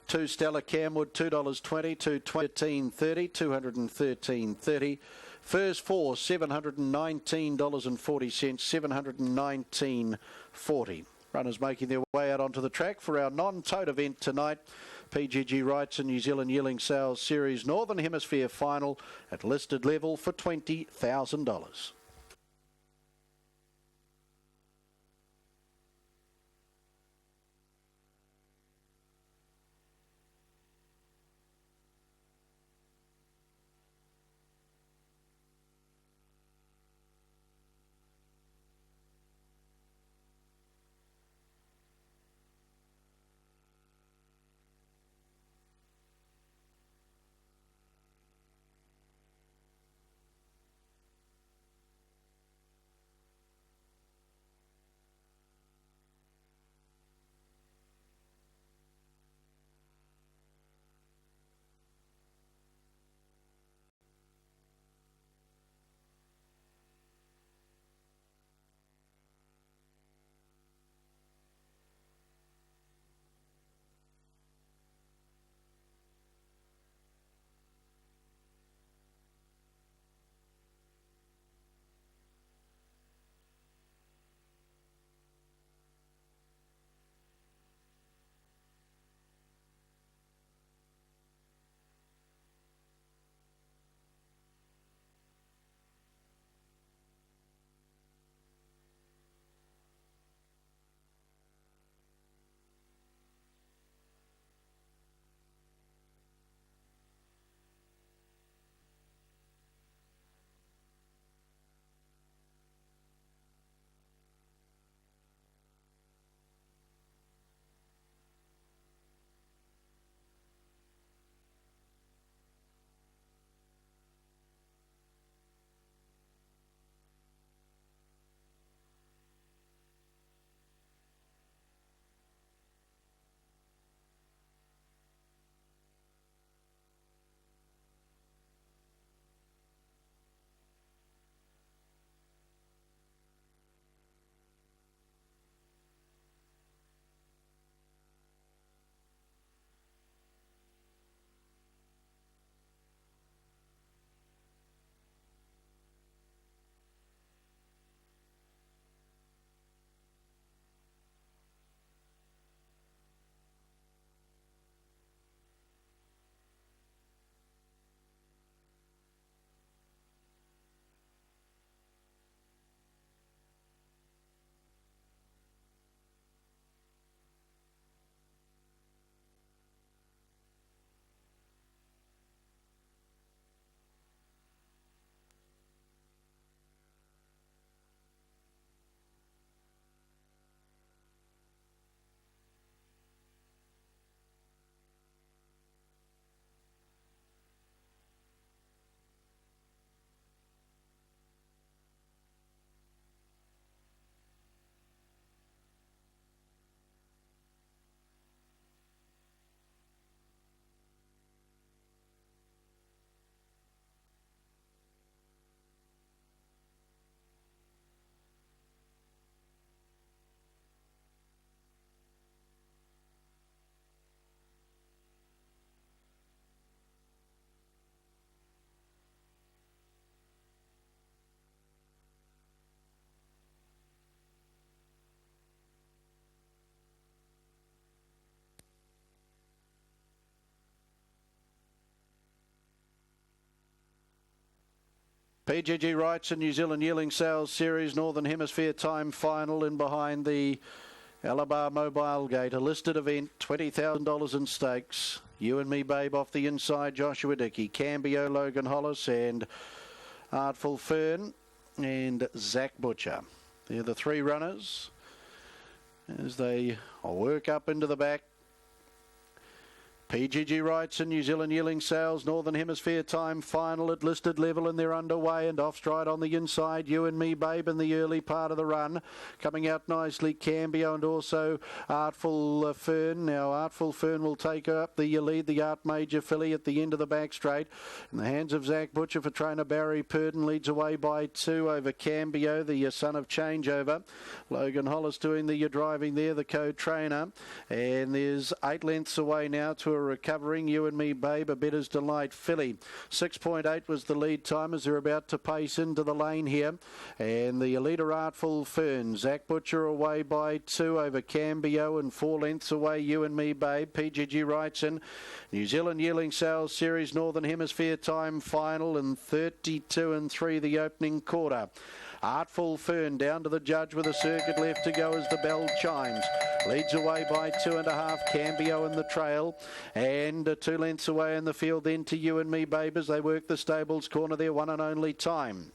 2 Stella Camwood, $2.20, $2.13.30, $213.30. First 4, $719.40, $719.40. Runners making their way out onto the track for our non-tote event tonight. PGG Wrights and New Zealand Yearling Sales Series Northern Hemisphere Final at listed level for $20,000. PGG Wrights and New Zealand Yearling Sales Series Northern Hemisphere Time Final in behind the Alabar Mobile Gate, a listed event, $20,000 in stakes. You and Me Babe off the inside, Joshua Dickey, Cambio, Logan Hollis and Artful Fern and Zach Butcher. They're the three runners as they work up into the back. PGG Rights and New Zealand Yearling Sales, Northern Hemisphere time final at listed level, and they're underway and off stride on the inside. You and Me Babe in the early part of the run. Coming out nicely, Cambio and also Artful Fern. Now Artful Fern will take up the lead, the Art Major filly at the end of the back straight. In the hands of Zach Butcher for trainer Barry Purden, leads away by 2 over Cambio, the son of Changeover. Logan Hollis doing the driving there, the co-trainer. And there's 8 lengths away now to a recovering You and Me Babe, a Better's Delight filly. 6.8 was the lead time as they're about to pace into the lane here. And the leader Artful Fern. Zach Butcher away by 2 over Cambio, and 4 lengths away You and Me Babe. PGG Rights and New Zealand Yearling Sales Series Northern Hemisphere time final, and 32 and 3 the opening quarter. Artful Fern down to the judge with a circuit left to go as the bell chimes. Leads away by 2.5, Cambio in the trail, and 2 lengths away in the field then to You and Me Babe as they work the stables corner, their one and only time.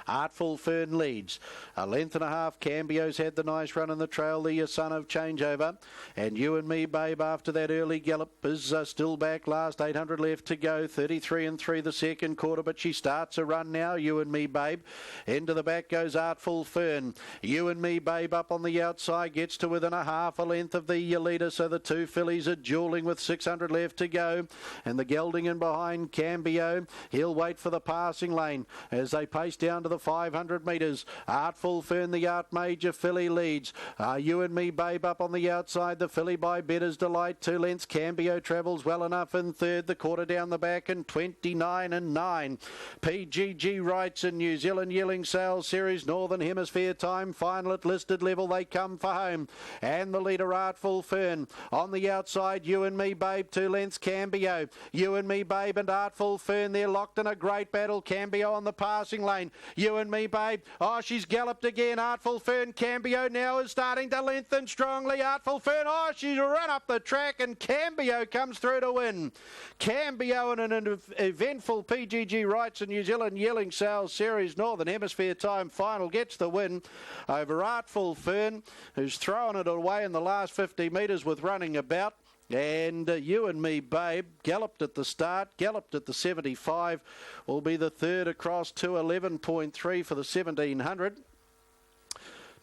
Artful Fern leads. 1.5 lengths. Cambio's had the nice run in the trail, the son of Changeover. And You and Me Babe after that early gallop is still back. Last 800 left to go. 33 and 3 the second quarter, but she starts a run now, You and Me Babe. Into the back goes Artful Fern. You and Me Babe up on the outside, gets to within 1/2 length of the leader, so the 2 fillies are duelling with 600 left to go. And the gelding in behind Cambio. He'll wait for the passing lane as they pace down to the 500 metres. Artful Fern, the Art Major filly leads. You and Me Babe up on the outside. The filly by Better's Delight, 2 lengths. Cambio travels well enough in third. The quarter down the back, and 29 and 9. PGG Rights and New Zealand Yearling Sales Series Northern Hemisphere time final at listed level. They come for home. And the leader Artful Fern. On the outside, You and Me Babe, 2 lengths. Cambio. You and Me Babe and Artful Fern. They're locked in a great battle. Cambio on the passing lane. You and Me Babe. Oh, she's galloped again. Artful Fern. Cambio now is starting to lengthen strongly. Artful Fern. Oh, she's run up the track, and Cambio comes through to win. Cambio in an eventful PGG Rights and New Zealand Yearling Sales Series Northern Hemisphere time final gets the win over Artful Fern, who's thrown it away in the last 50 metres with running about. And You and Me Babe galloped at the start, galloped at the 75, will be the third across 211.3 for the 1700.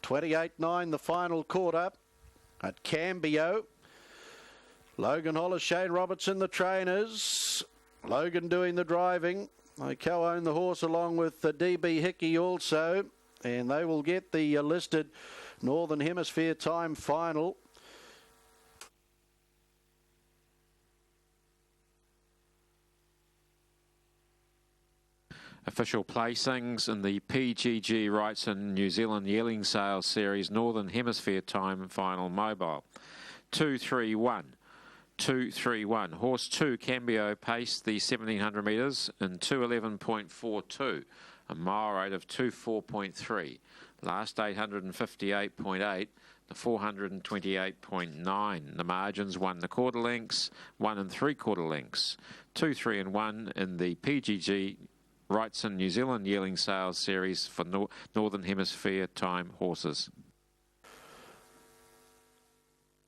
28.9 the final quarter at Cambio. Logan Hollis, Shane Robertson, the trainers. Logan doing the driving. They co-own the horse along with DB Hickey also, and they will get the listed Northern Hemisphere time final. Official placings in the PGG Rights and New Zealand Yearling Sales Series Northern Hemisphere time final mobile. 231. 231. Horse 2, Cambio, paced the 1700 metres in 211.42. A mile rate of 24.3. Last 858.8. The 428.9. The margins 1 1/4 lengths, 1 3/4 lengths. 2, 3 and 1 in the PGG Rights and New Zealand Yearling Sales Series for Northern Hemisphere time horses.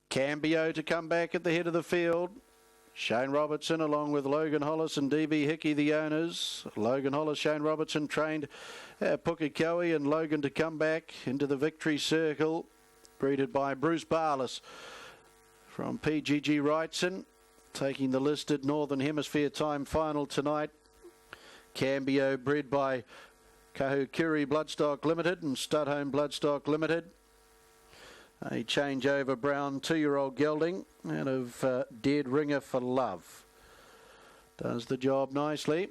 Cambio to come back at the head of the field. Shane Robertson along with Logan Hollis and DB Hickey, the owners. Logan Hollis, Shane Robertson trained Pukekohe, and Logan to come back into the victory circle, breeded by Bruce Barlas from PGG Wrightson, taking the listed Northern Hemisphere time final tonight. Cambio bred by Kahukuri Bloodstock Limited and Studhome Bloodstock Limited. A Changeover brown 2-year-old gelding out of Dead Ringer for Love. Does the job nicely.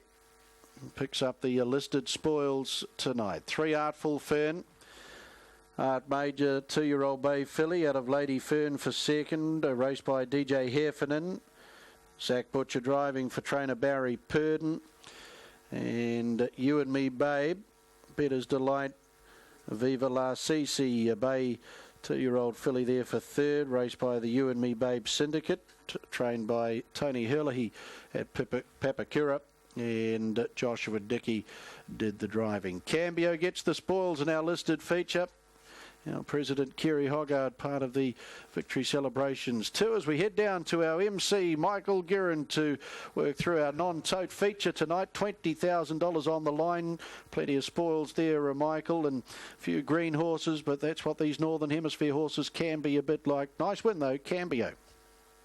Picks up the listed spoils tonight. 3 Artful Fern. Art Major 2-year-old bay filly out of Lady Fern for second. A race by DJ Heffernan. Zach Butcher driving for trainer Barry Purden. And You and Me Babe, Better's Delight, Viva La Sisi, a bay 2-year-old filly there for third, raced by the You and Me Babe Syndicate, trained by Tony Herlihy at Papakura, and Joshua Dickey did the driving. Cambio gets the spoils in our listed feature. Our President Kerry Hoggard, part of the victory celebrations too, as we head down to our MC Michael Guerin to work through our non-tote feature tonight. $20,000 on the line, plenty of spoils there, Michael, and a few green horses, but that's what these Northern Hemisphere horses can be a bit like. Nice win though, Cambio.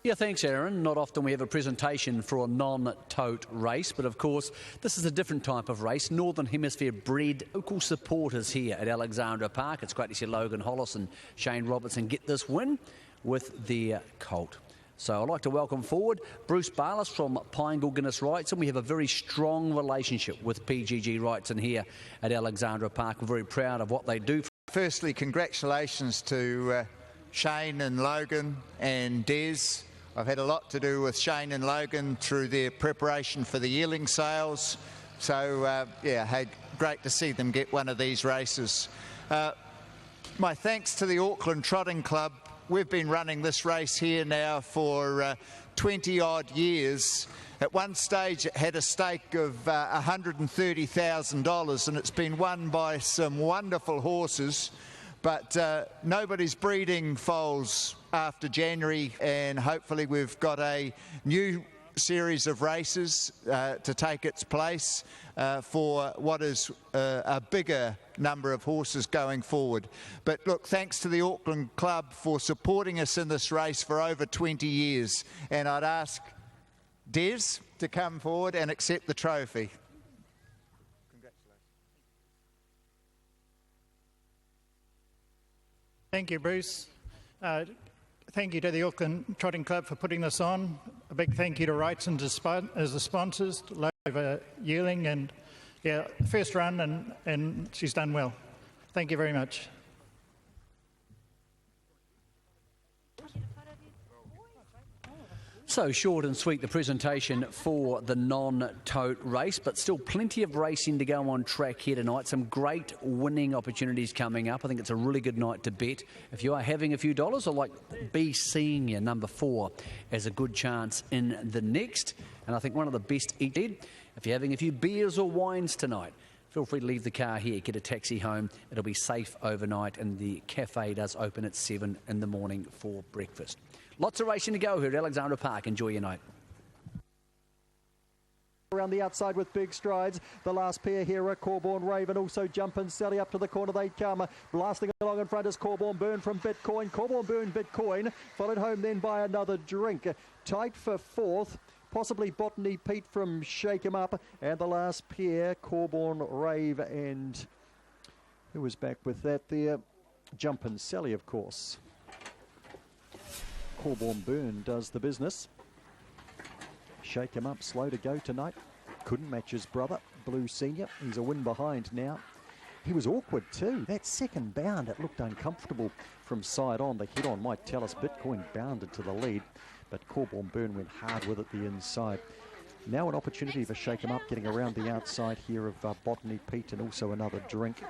Yeah, thanks, Aaron. Not often we have a presentation for a non-tote race, but of course, this is a different type of race. Northern Hemisphere bred local supporters here at Alexandra Park. It's great to see Logan Hollis and Shane Robertson get this win with their colt. So I'd like to welcome forward Bruce Barlas from Pineville Guinness Wrightson. We have a very strong relationship with PGG Wrightson here at Alexandra Park. We're very proud of what they do. Firstly, congratulations to Shane and Logan and Des. I've had a lot to do with Shane and Logan through their preparation for the yearling sales. So, yeah, hey, great to see them get one of these races. My thanks to the Auckland Trotting Club. We've been running this race here now for 20-odd years. At one stage, it had a stake of $130,000, and it's been won by some wonderful horses. But nobody's breeding foals after January, and hopefully we've got a new series of races to take its place for what is a bigger number of horses going forward. But look, thanks to the Auckland Club for supporting us in this race for over 20 years. And I'd ask Des to come forward and accept the trophy. Thank you, Bruce. Thank you to the Auckland Trotting Club for putting this on. A big thank you to Wrightson as the sponsors, Lova Yearling, and yeah, first run, and she's done well. Thank you very much. So short and sweet the presentation for the non-tote race, but still plenty of racing to go on track here tonight. Some great winning opportunities coming up. I think it's a really good night to bet. If you are having a few dollars, I like B Senior, number 4, as a good chance in the next. And I think one of the best each did. If you're having a few beers or wines tonight, feel free to leave the car here, get a taxi home. It'll be safe overnight, and the cafe does open at 7 in the morning for breakfast. Lots of racing to go here at Alexandra Park. Enjoy your night. Around the outside with big strides. The last pair here are Corborn Raven, also Jumpin' Sally. Up to the corner they come. Blasting along in front is Corborn Burn from Bitcoin. Corborn Burn, Bitcoin, followed home then by another drink. Tight for fourth. Possibly Botany Pete from Shake 'Em Up. And the last pair, Corborn Rave, and who was back with that there? Jumpin' Sally, of course. Corborn Burn does the business. Shake Him Up, slow to go tonight. Couldn't match his brother, Blue Senior. He's a win behind now. He was awkward too. That second bound, it looked uncomfortable from side on. The head-on might tell us Bitcoin bounded to the lead, but Corborn Burn went hard with it the inside. Now an opportunity for Shake 'Em Up, getting around the outside here of Botany Pete, and also another drink.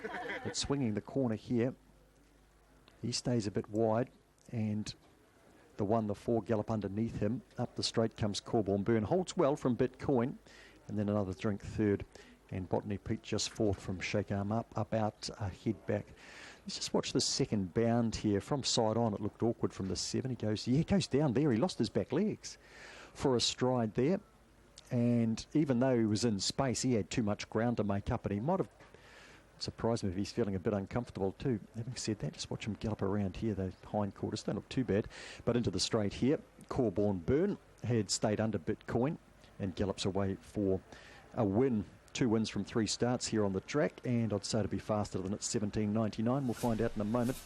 It's swinging the corner here. He stays a bit wide, and the 1, the 4 gallop underneath him. Up the straight comes Corborn Burn. Holds well from Bitcoin. And then another drink third. And Botany Pete just fourth from Shake 'Em Up. Up out, head back. Let's just watch the second bound here. From side on, it looked awkward from the 7. He goes down there. He lost his back legs for a stride there. And even though he was in space, he had too much ground to make up. And he might have surprised me if he's feeling a bit uncomfortable too. Having said that, just watch him gallop around here. The hindquarters don't look too bad. But into the straight here, Corborn Burn had stayed under Bitcoin and gallops away for a win. 2 wins from 3 starts here on the track, and I'd say to be faster than it's 17.99. We'll find out in a moment.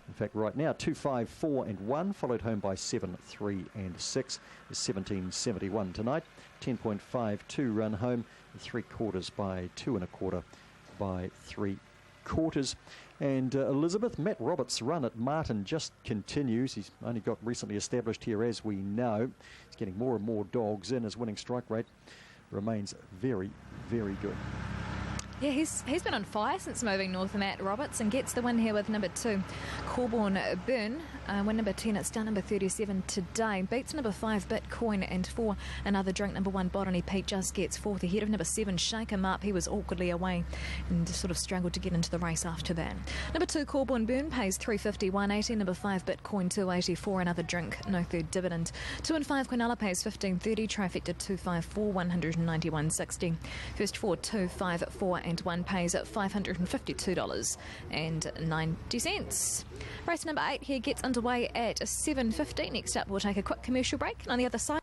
In fact, right now, 2, 5, 4 and 1, followed home by 7, 3 and 6. Is 17.71 tonight. 10.52 run home, 3/4 by 2 1/4 by 3/4. And Elizabeth, Matt Roberts' run at Martin just continues. He's only got recently established here, as we know. He's getting more and more dogs in. His winning strike rate remains very, very good. Yeah, he's been on fire since moving north, Matt Roberts, and gets the win here with number 2, Corborn Burn. Win number 10, it's down number 37 today. Beats number 5, Bitcoin, and 4, Another Drink. Number 1, Botany Pete just gets 4th ahead of number 7, Shake 'Em Up. He was awkwardly away and sort of struggled to get into the race after that. Number 2, Corborn Burn, pays $3.50, 180. Number 5, Bitcoin, $2.84. Another Drink, no third dividend. 2 and 5, Quinella, pays $15.30. Trifecta, $2.54, 191.60. First 4, 2, 5, 4, and 1 pays at $552.90. Race number 8 here gets underway at 7:50. Next up, we'll take a quick commercial break. And on the other side,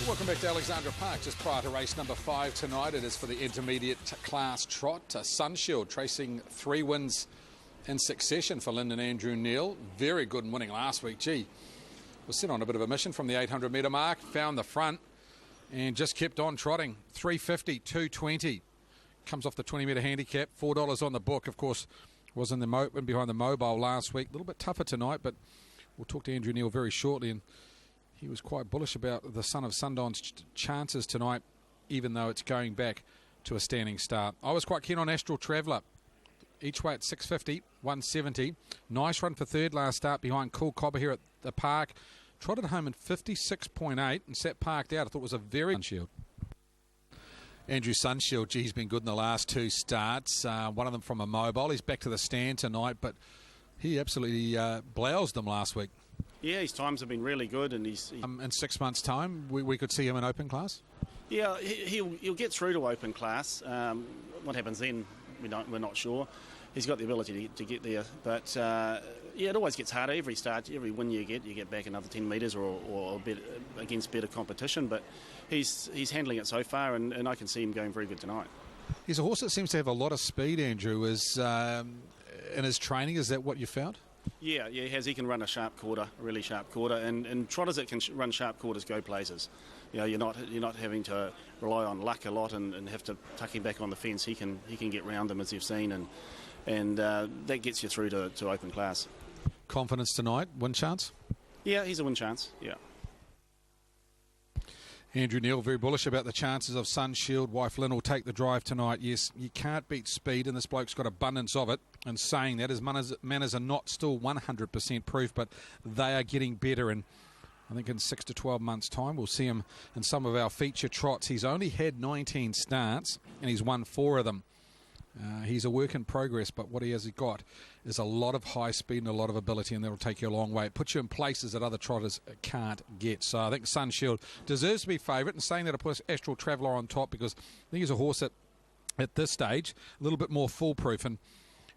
welcome back to Alexandra Park. Just prior to race number 5 tonight, it is for the intermediate class trot. Sunshield tracing 3 wins in succession for Lyndon Andrew Neil. Very good in winning last week. Gee, was sent on a bit of a mission from the 800 metre mark, found the front and just kept on trotting. 350, 220. Comes off the 20 metre handicap, $4 on the book. Of course, was in behind the mobile last week. A little bit tougher tonight, but we'll talk to Andrew Neil very shortly. And he was quite bullish about the Son of Sundown's chances tonight, even though it's going back to a standing start. I was quite keen on Astral Traveller. Each way at 650, 170. Nice run for third last start behind Cool Cobber here at the park. Trotted home in 56.8 and sat parked out. I thought it was a very Sunshield. Andrew Sunshield, gee, he's been good in the last 2 starts. One of them from a mobile. He's back to the stand tonight, but he absolutely bloused them last week. Yeah, his times have been really good, and he's in 6 months' time, we could see him in open class. Yeah, he'll get through to open class. What happens then, we're not sure. He's got the ability to get there, but yeah, it always gets harder. Every start, every win you get back another 10 metres or a bit against better competition. But he's handling it so far, and I can see him going very good tonight. He's a horse that seems to have a lot of speed. Andrew, is in his training. Is that what you found? Yeah, he has. He can run a sharp quarter, a really sharp quarter, and trotters that can run sharp quarters go places. You know, you're not having to rely on luck a lot and have to tuck him back on the fence. He can get round them, as you've seen, and that gets you through to open class. Confidence tonight, win chance? Yeah, he's a win chance. Yeah. Andrew Neil, very bullish about the chances of Sunshield. Wife Lynn will take the drive tonight. Yes, you can't beat speed, and this bloke's got abundance of it. And saying that, his manners are not still 100% proof, but they are getting better. And I think in 6 to 12 months' time, we'll see him in some of our feature trots. He's only had 19 starts, and he's won 4 of them. He's a work in progress, but what he has got is a lot of high speed and a lot of ability, and that'll take you a long way. It puts you in places that other trotters can't get. So I think Sunshield deserves to be favourite, and saying that I put Astral Traveller on top because I think he's a horse that, at this stage, a little bit more foolproof, and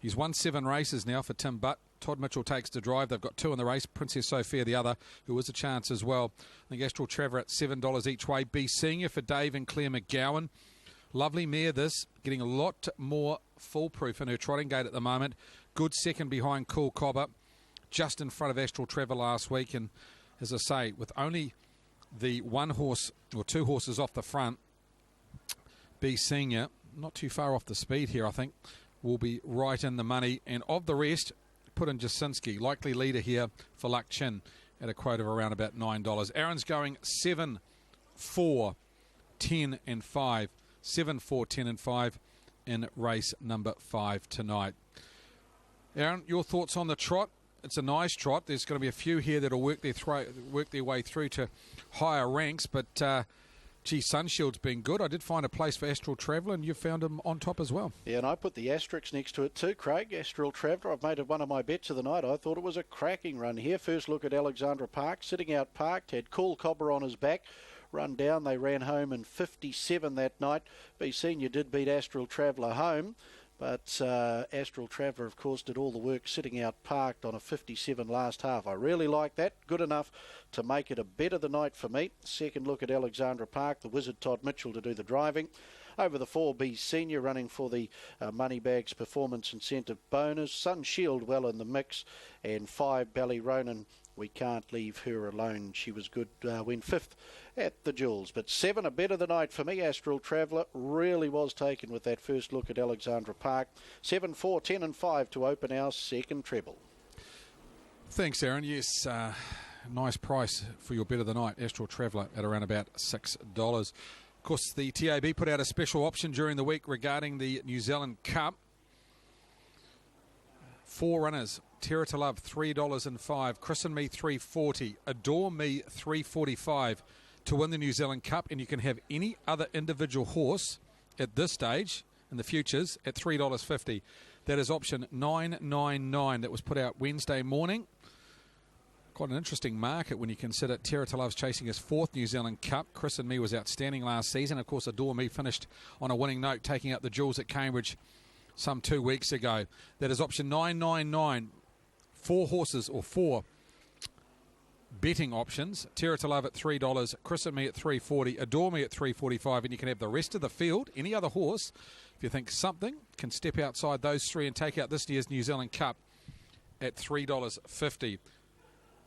he's won 7 races now for Tim Butt. Todd Mitchell takes the drive. They've got 2 in the race. Princess Sophia, the other, who is a chance as well. I think Astral Traveller at $7 each way. Be Senior for Dave and Claire McGowan. Lovely mare this, getting a lot more foolproof in her trotting gait at the moment. Good second behind Cool Cobber, just in front of Astral Traveller last week. And as I say, with only the 1 horse or 2 horses off the front, Be Senior, not too far off the speed here, I think, will be right in the money. And of the rest, put in Jasinski, likely leader here for Luck Chin at a quote of around about $9. Aaron's going 7, 4, 10 and 5. 7, 4, 10 and 5 in race number 5 tonight. Aaron, your thoughts on the trot? It's a nice trot. There's going to be a few here that'll work their way through to higher ranks, but Sunshield's been good. I did find a place for Astral Traveller, and you found him on top as well. Yeah, and I put the asterisk next to it too, Craig. Astral Traveller, I've made it one of my bets of the night. I thought it was a cracking run here. First look at Alexandra Park, sitting out parked, had Cool Cobber on his back. Run down, they ran home in 57 that night. B Senior did beat Astral Traveller home, but Astral Traveller, of course, did all the work sitting out parked on a 57 last half. I really like that. Good enough to make it a bet of the night for me. Second look at Alexandra Park, the Wizard Todd Mitchell to do the driving. Over the 4B Senior, running for the Moneybags Performance Incentive Bonus. Sun Shield well in the mix, and 5 Ballyronan. We can't leave her alone. She was good, went 5th at the Jewels. But 7 a bet of the night for me. Astral Traveller really was taken with that first look at Alexandra Park. 7, 4, 10 and 5 to open our second treble. Thanks, Aaron. Yes, nice price for your bet of the night. Astral Traveller at around about $6. Of course, the TAB put out a special option during the week regarding the New Zealand Cup. 4 runners. Terra to Love, $3.05. Christen Me, $3.40. Adore Me, $3.45 to win the New Zealand Cup. And you can have any other individual horse at this stage in the futures at $3.50. That is option 999 that was put out Wednesday morning. Quite an interesting market when you consider Terra to Love's chasing his 4th New Zealand Cup. Christen Me was outstanding last season. Of course, Adore Me finished on a winning note, taking out the Jewels at Cambridge some 2 weeks ago. That is option 999. 4 horses or 4 betting options. Terra to Love at $3, Christen Me at $3.40, Adore Me at $3.45, and you can have the rest of the field. Any other horse, if you think something, can step outside those 3 and take out this year's New Zealand Cup at $3.50.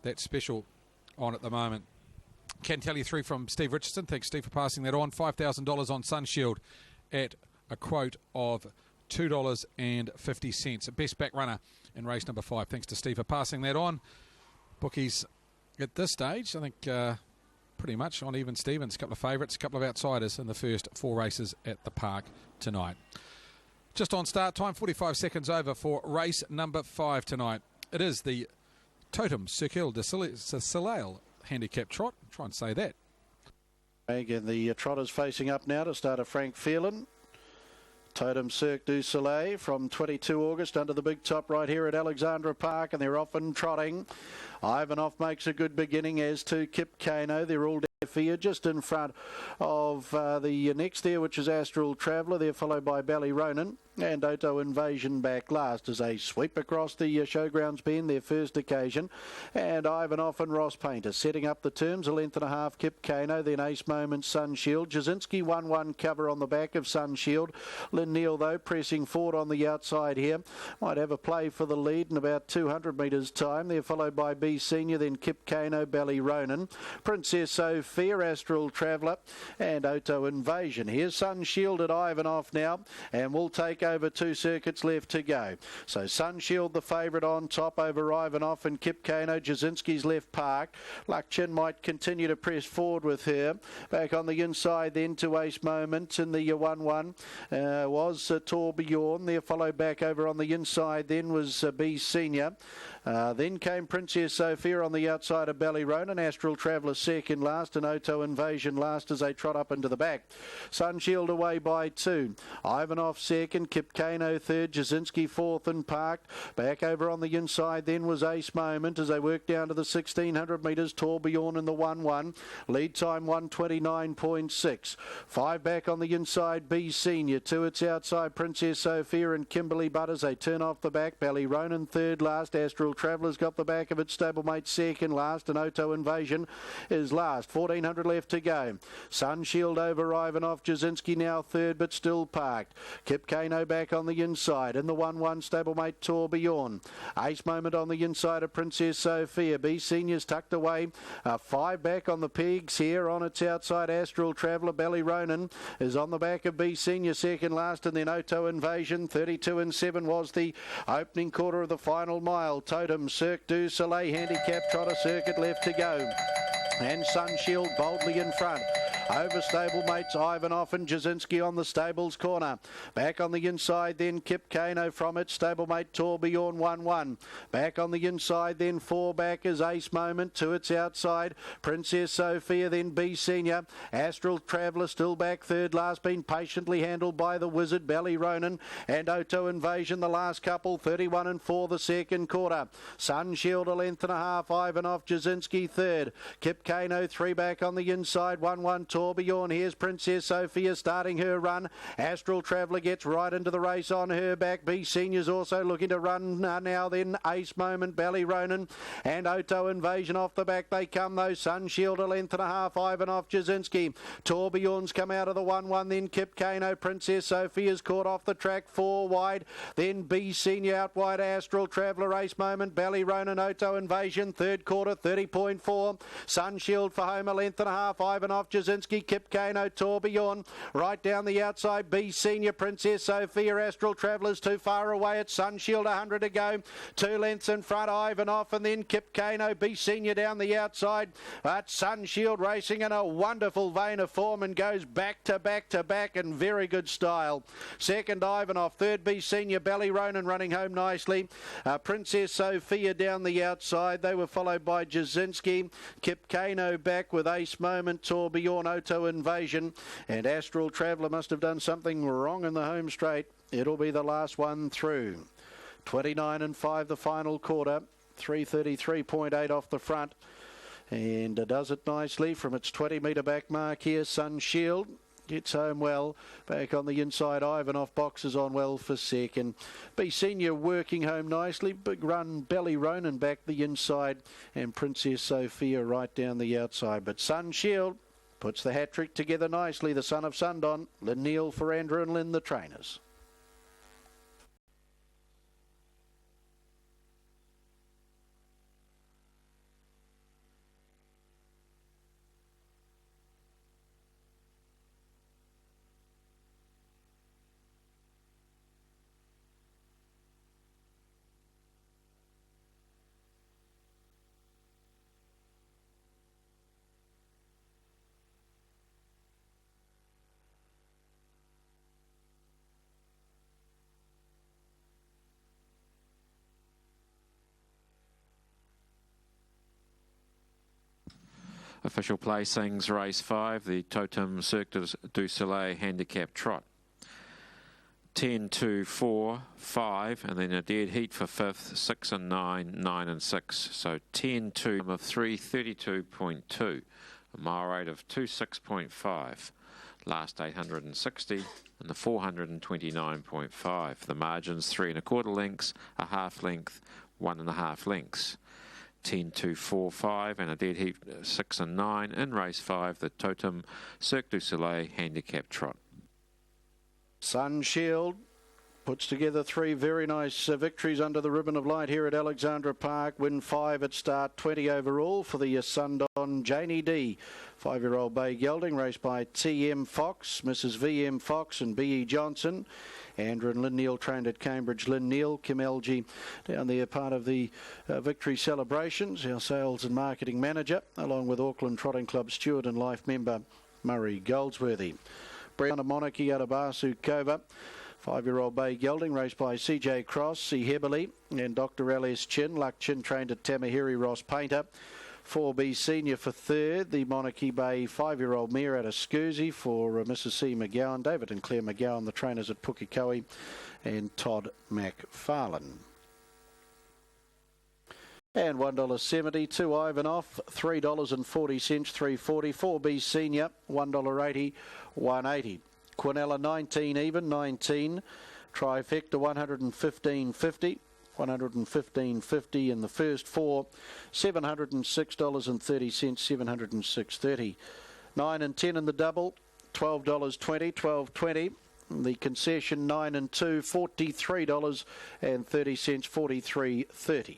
That's special on at the moment. Can tell you through from Steve Richardson. Thanks, Steve, for passing that on. $5,000 on Sunshield at a quote of $2.50. A best back runner in race number 5. Thanks to Steve for passing that on. Bookies at this stage, I think pretty much on even Stevens. A couple of favourites, a couple of outsiders in the first 4 races at the park tonight. Just on start time, 45 seconds over for race number 5 tonight. It is the Totem Circle de Soleil handicap trot. Try and say that. And the trotters facing up now to start a Frank Phelan. Totem Cirque du Soleil from 22 August under the big top right here at Alexandra Park, and they're off and trotting. Ivanov makes a good beginning, as to Kip Kano. They're all Fear just in front of the next there, which is Astral Traveller. They're followed by Ballyronan and Auto Invasion back last as they sweep across the showgrounds bend, their first occasion. And Ivanov and Ross Painter setting up the terms, a length and a half. Kip Kano, then Ace Moment, Sunshield. Jasinski 1-1 cover on the back of Sunshield. Lynn Neal, though, pressing forward on the outside here. Might have a play for the lead in about 200 metres time. They're followed by B Senior, then Kip Kano, Ballyronan, Princess Sophia, Astral Traveller and Auto Invasion. Here's Sunshield at Ivanov now, and we'll take over 2 circuits left to go. So Sunshield the favourite on top over Ivanov and Kip Kano. Jasinski's left park. Luckchin might continue to press forward with her. Back on the inside then to Ace Moment in the 1-1 was Tourbillon. There followed back over on the inside then was B Senior. Then came Princess Sophia on the outside of Ballyronan. Astral Traveller second last and Auto Invasion last as they trot up into the back. Sunshield away by 2. Ivanov second, Kip Kano third, Jasinski fourth and parked. Back over on the inside then was Ace Moment as they worked down to the 1600 metres. Tourbillon in the 1-1. Lead time 1:29.6. 5 back on the inside, B Senior. 2 its outside, Princess Sophia and Kimberly Butters. They turn off the back. Ballyronan third last. Astral Traveller's got the back of its stablemate second last, and Auto Invasion is last. 1400 left to go. Sunshield over Ivanov. Jasinski now third but still parked. Kip Kano back on the inside. In the 1-1 stablemate Tourbillon. Ace Moment on the inside of Princess Sophia. B Senior's tucked away. 5 back on the pegs here. On its outside Astral Traveller. Ballyronan is on the back of B Senior second last, and then Auto Invasion. 32-7 was the opening quarter of the final mile. Totem Cirque du Soleil handicap trotter circuit left to go. And Sunshield boldly in front. Over stablemates Ivanov and Jasinski on the stables corner. Back on the inside then Kip Kano from it. Stablemate Tourbillon 1-1. Back on the inside then 4 back is Ace Moment to its outside. Princess Sophia then B Senior. Astral Traveller still back third last, been patiently handled by the Wizard Belly Ronan and Auto Invasion the last couple. 31 and 4 the second quarter. Sun Shield a length and a half. Ivanov Jasinski third. Kip Kano 3 back on the inside. 1-1 Tourbillon. Here's Princess Sophia starting her run. Astral Traveller gets right into the race on her back. B Senior's also looking to run now then. Ace Moment, Belly Ronan and Auto Invasion off the back. They come though. Sun Shield a length and a half. Ivanov Jasinski. Tourbillon's come out of the 1-1. Then Kip Kano. Princess Sophia's caught off the track. 4 wide. Then B Senior out wide. Astral Traveller, Ace Moment, Belly Ronan, Auto Invasion. Third quarter 30.4. Sun Shield for home a length and a half. Ivanov Jasinski. Kip Kano, Tourbillon. Right down the outside, B Senior, Princess Sophia, Astral Travellers too far away at Sun Shield, 100 to go. 2 lengths in front, Ivanov, and then Kip Kano, B Senior down the outside. But Sun Shield racing in a wonderful vein of form and goes back to back to back in very good style. Second, Ivanov. Third, B Senior, Belly Ronan running home nicely. Princess Sophia down the outside. They were followed by Jasinski. Kip Kano back with Ace Moment, Tourbillon, Auto Invasion, and Astral Traveller must have done something wrong in the home straight. It'll be the last one through. 29 and 5 the final quarter. 333.8 off the front, and does it nicely from its 20-metre back mark here. Sun Shield gets home well. Back on the inside, Ivanov boxes on well for second. B Senior working home nicely. Big run, Belly Ronan back the inside, and Princess Sophia right down the outside. But Sun Shield puts the hat-trick together nicely. The son of Sundon, Lynn Neal for Andrew and Lynn, the trainers. Official placings, race 5, the Totem Cirque du Soleil handicap trot. 10, 2, 4, 5, and then a dead heat for 5th, 6 and 9, 9 and 6. So 10, 2 of 332.2, a mile rate of 26.5. Last 860 and the 429.5. The margins 3 1/4 lengths, a half length, 1 1/2 lengths. 10, 2, 4, 5 and a dead heat 6 and 9 in race 5, the Totem Cirque du Soleil handicap trot. Sun Shield puts together 3 very nice victories under the ribbon of light here at Alexandra Park. Win 5 at start, 20 overall for the Sundon Janie D. 5-year-old bay gelding, raced by TM Fox, Mrs. VM Fox and B.E. Johnson. Andrew and Lynn Neal trained at Cambridge. Lynn Neal, Kim Elgie down there, part of the victory celebrations, our sales and marketing manager, along with Auckland Trotting Club steward and life member Murray Goldsworthy. Brianna Monarchy out of Basu Cova. 5-year-old bay gelding, raced by CJ Cross, C. Heberley and Dr. L.S. Chin. Luck Chin trained at Tamahiri Ross Painter. 4B Senior for third, the Monarchy Bay 5-year-old mare out of Scoozy for Mrs. C. McGowan. David and Claire McGowan, the trainers at Pukekohe, and Todd McFarlane. And $1.70 to Ivanov, $3.40, $3.40. 4B Senior, $1.80, $1.80. Quinella 19 even, 19. Trifecta 115.50. 115.50 in the first 4, $706.30, $706.30. 9 and 10 in the double, $12.20, $12.20. The concession 9 and 2, $43.30, $43.30.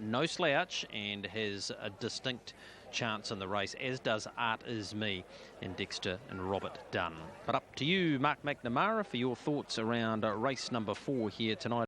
no slouch and has a distinct chance in the race, as does Art Is Me and Dexter and Robert Dunn. But up to you, Mark McNamara, for your thoughts around race number 4 here tonight.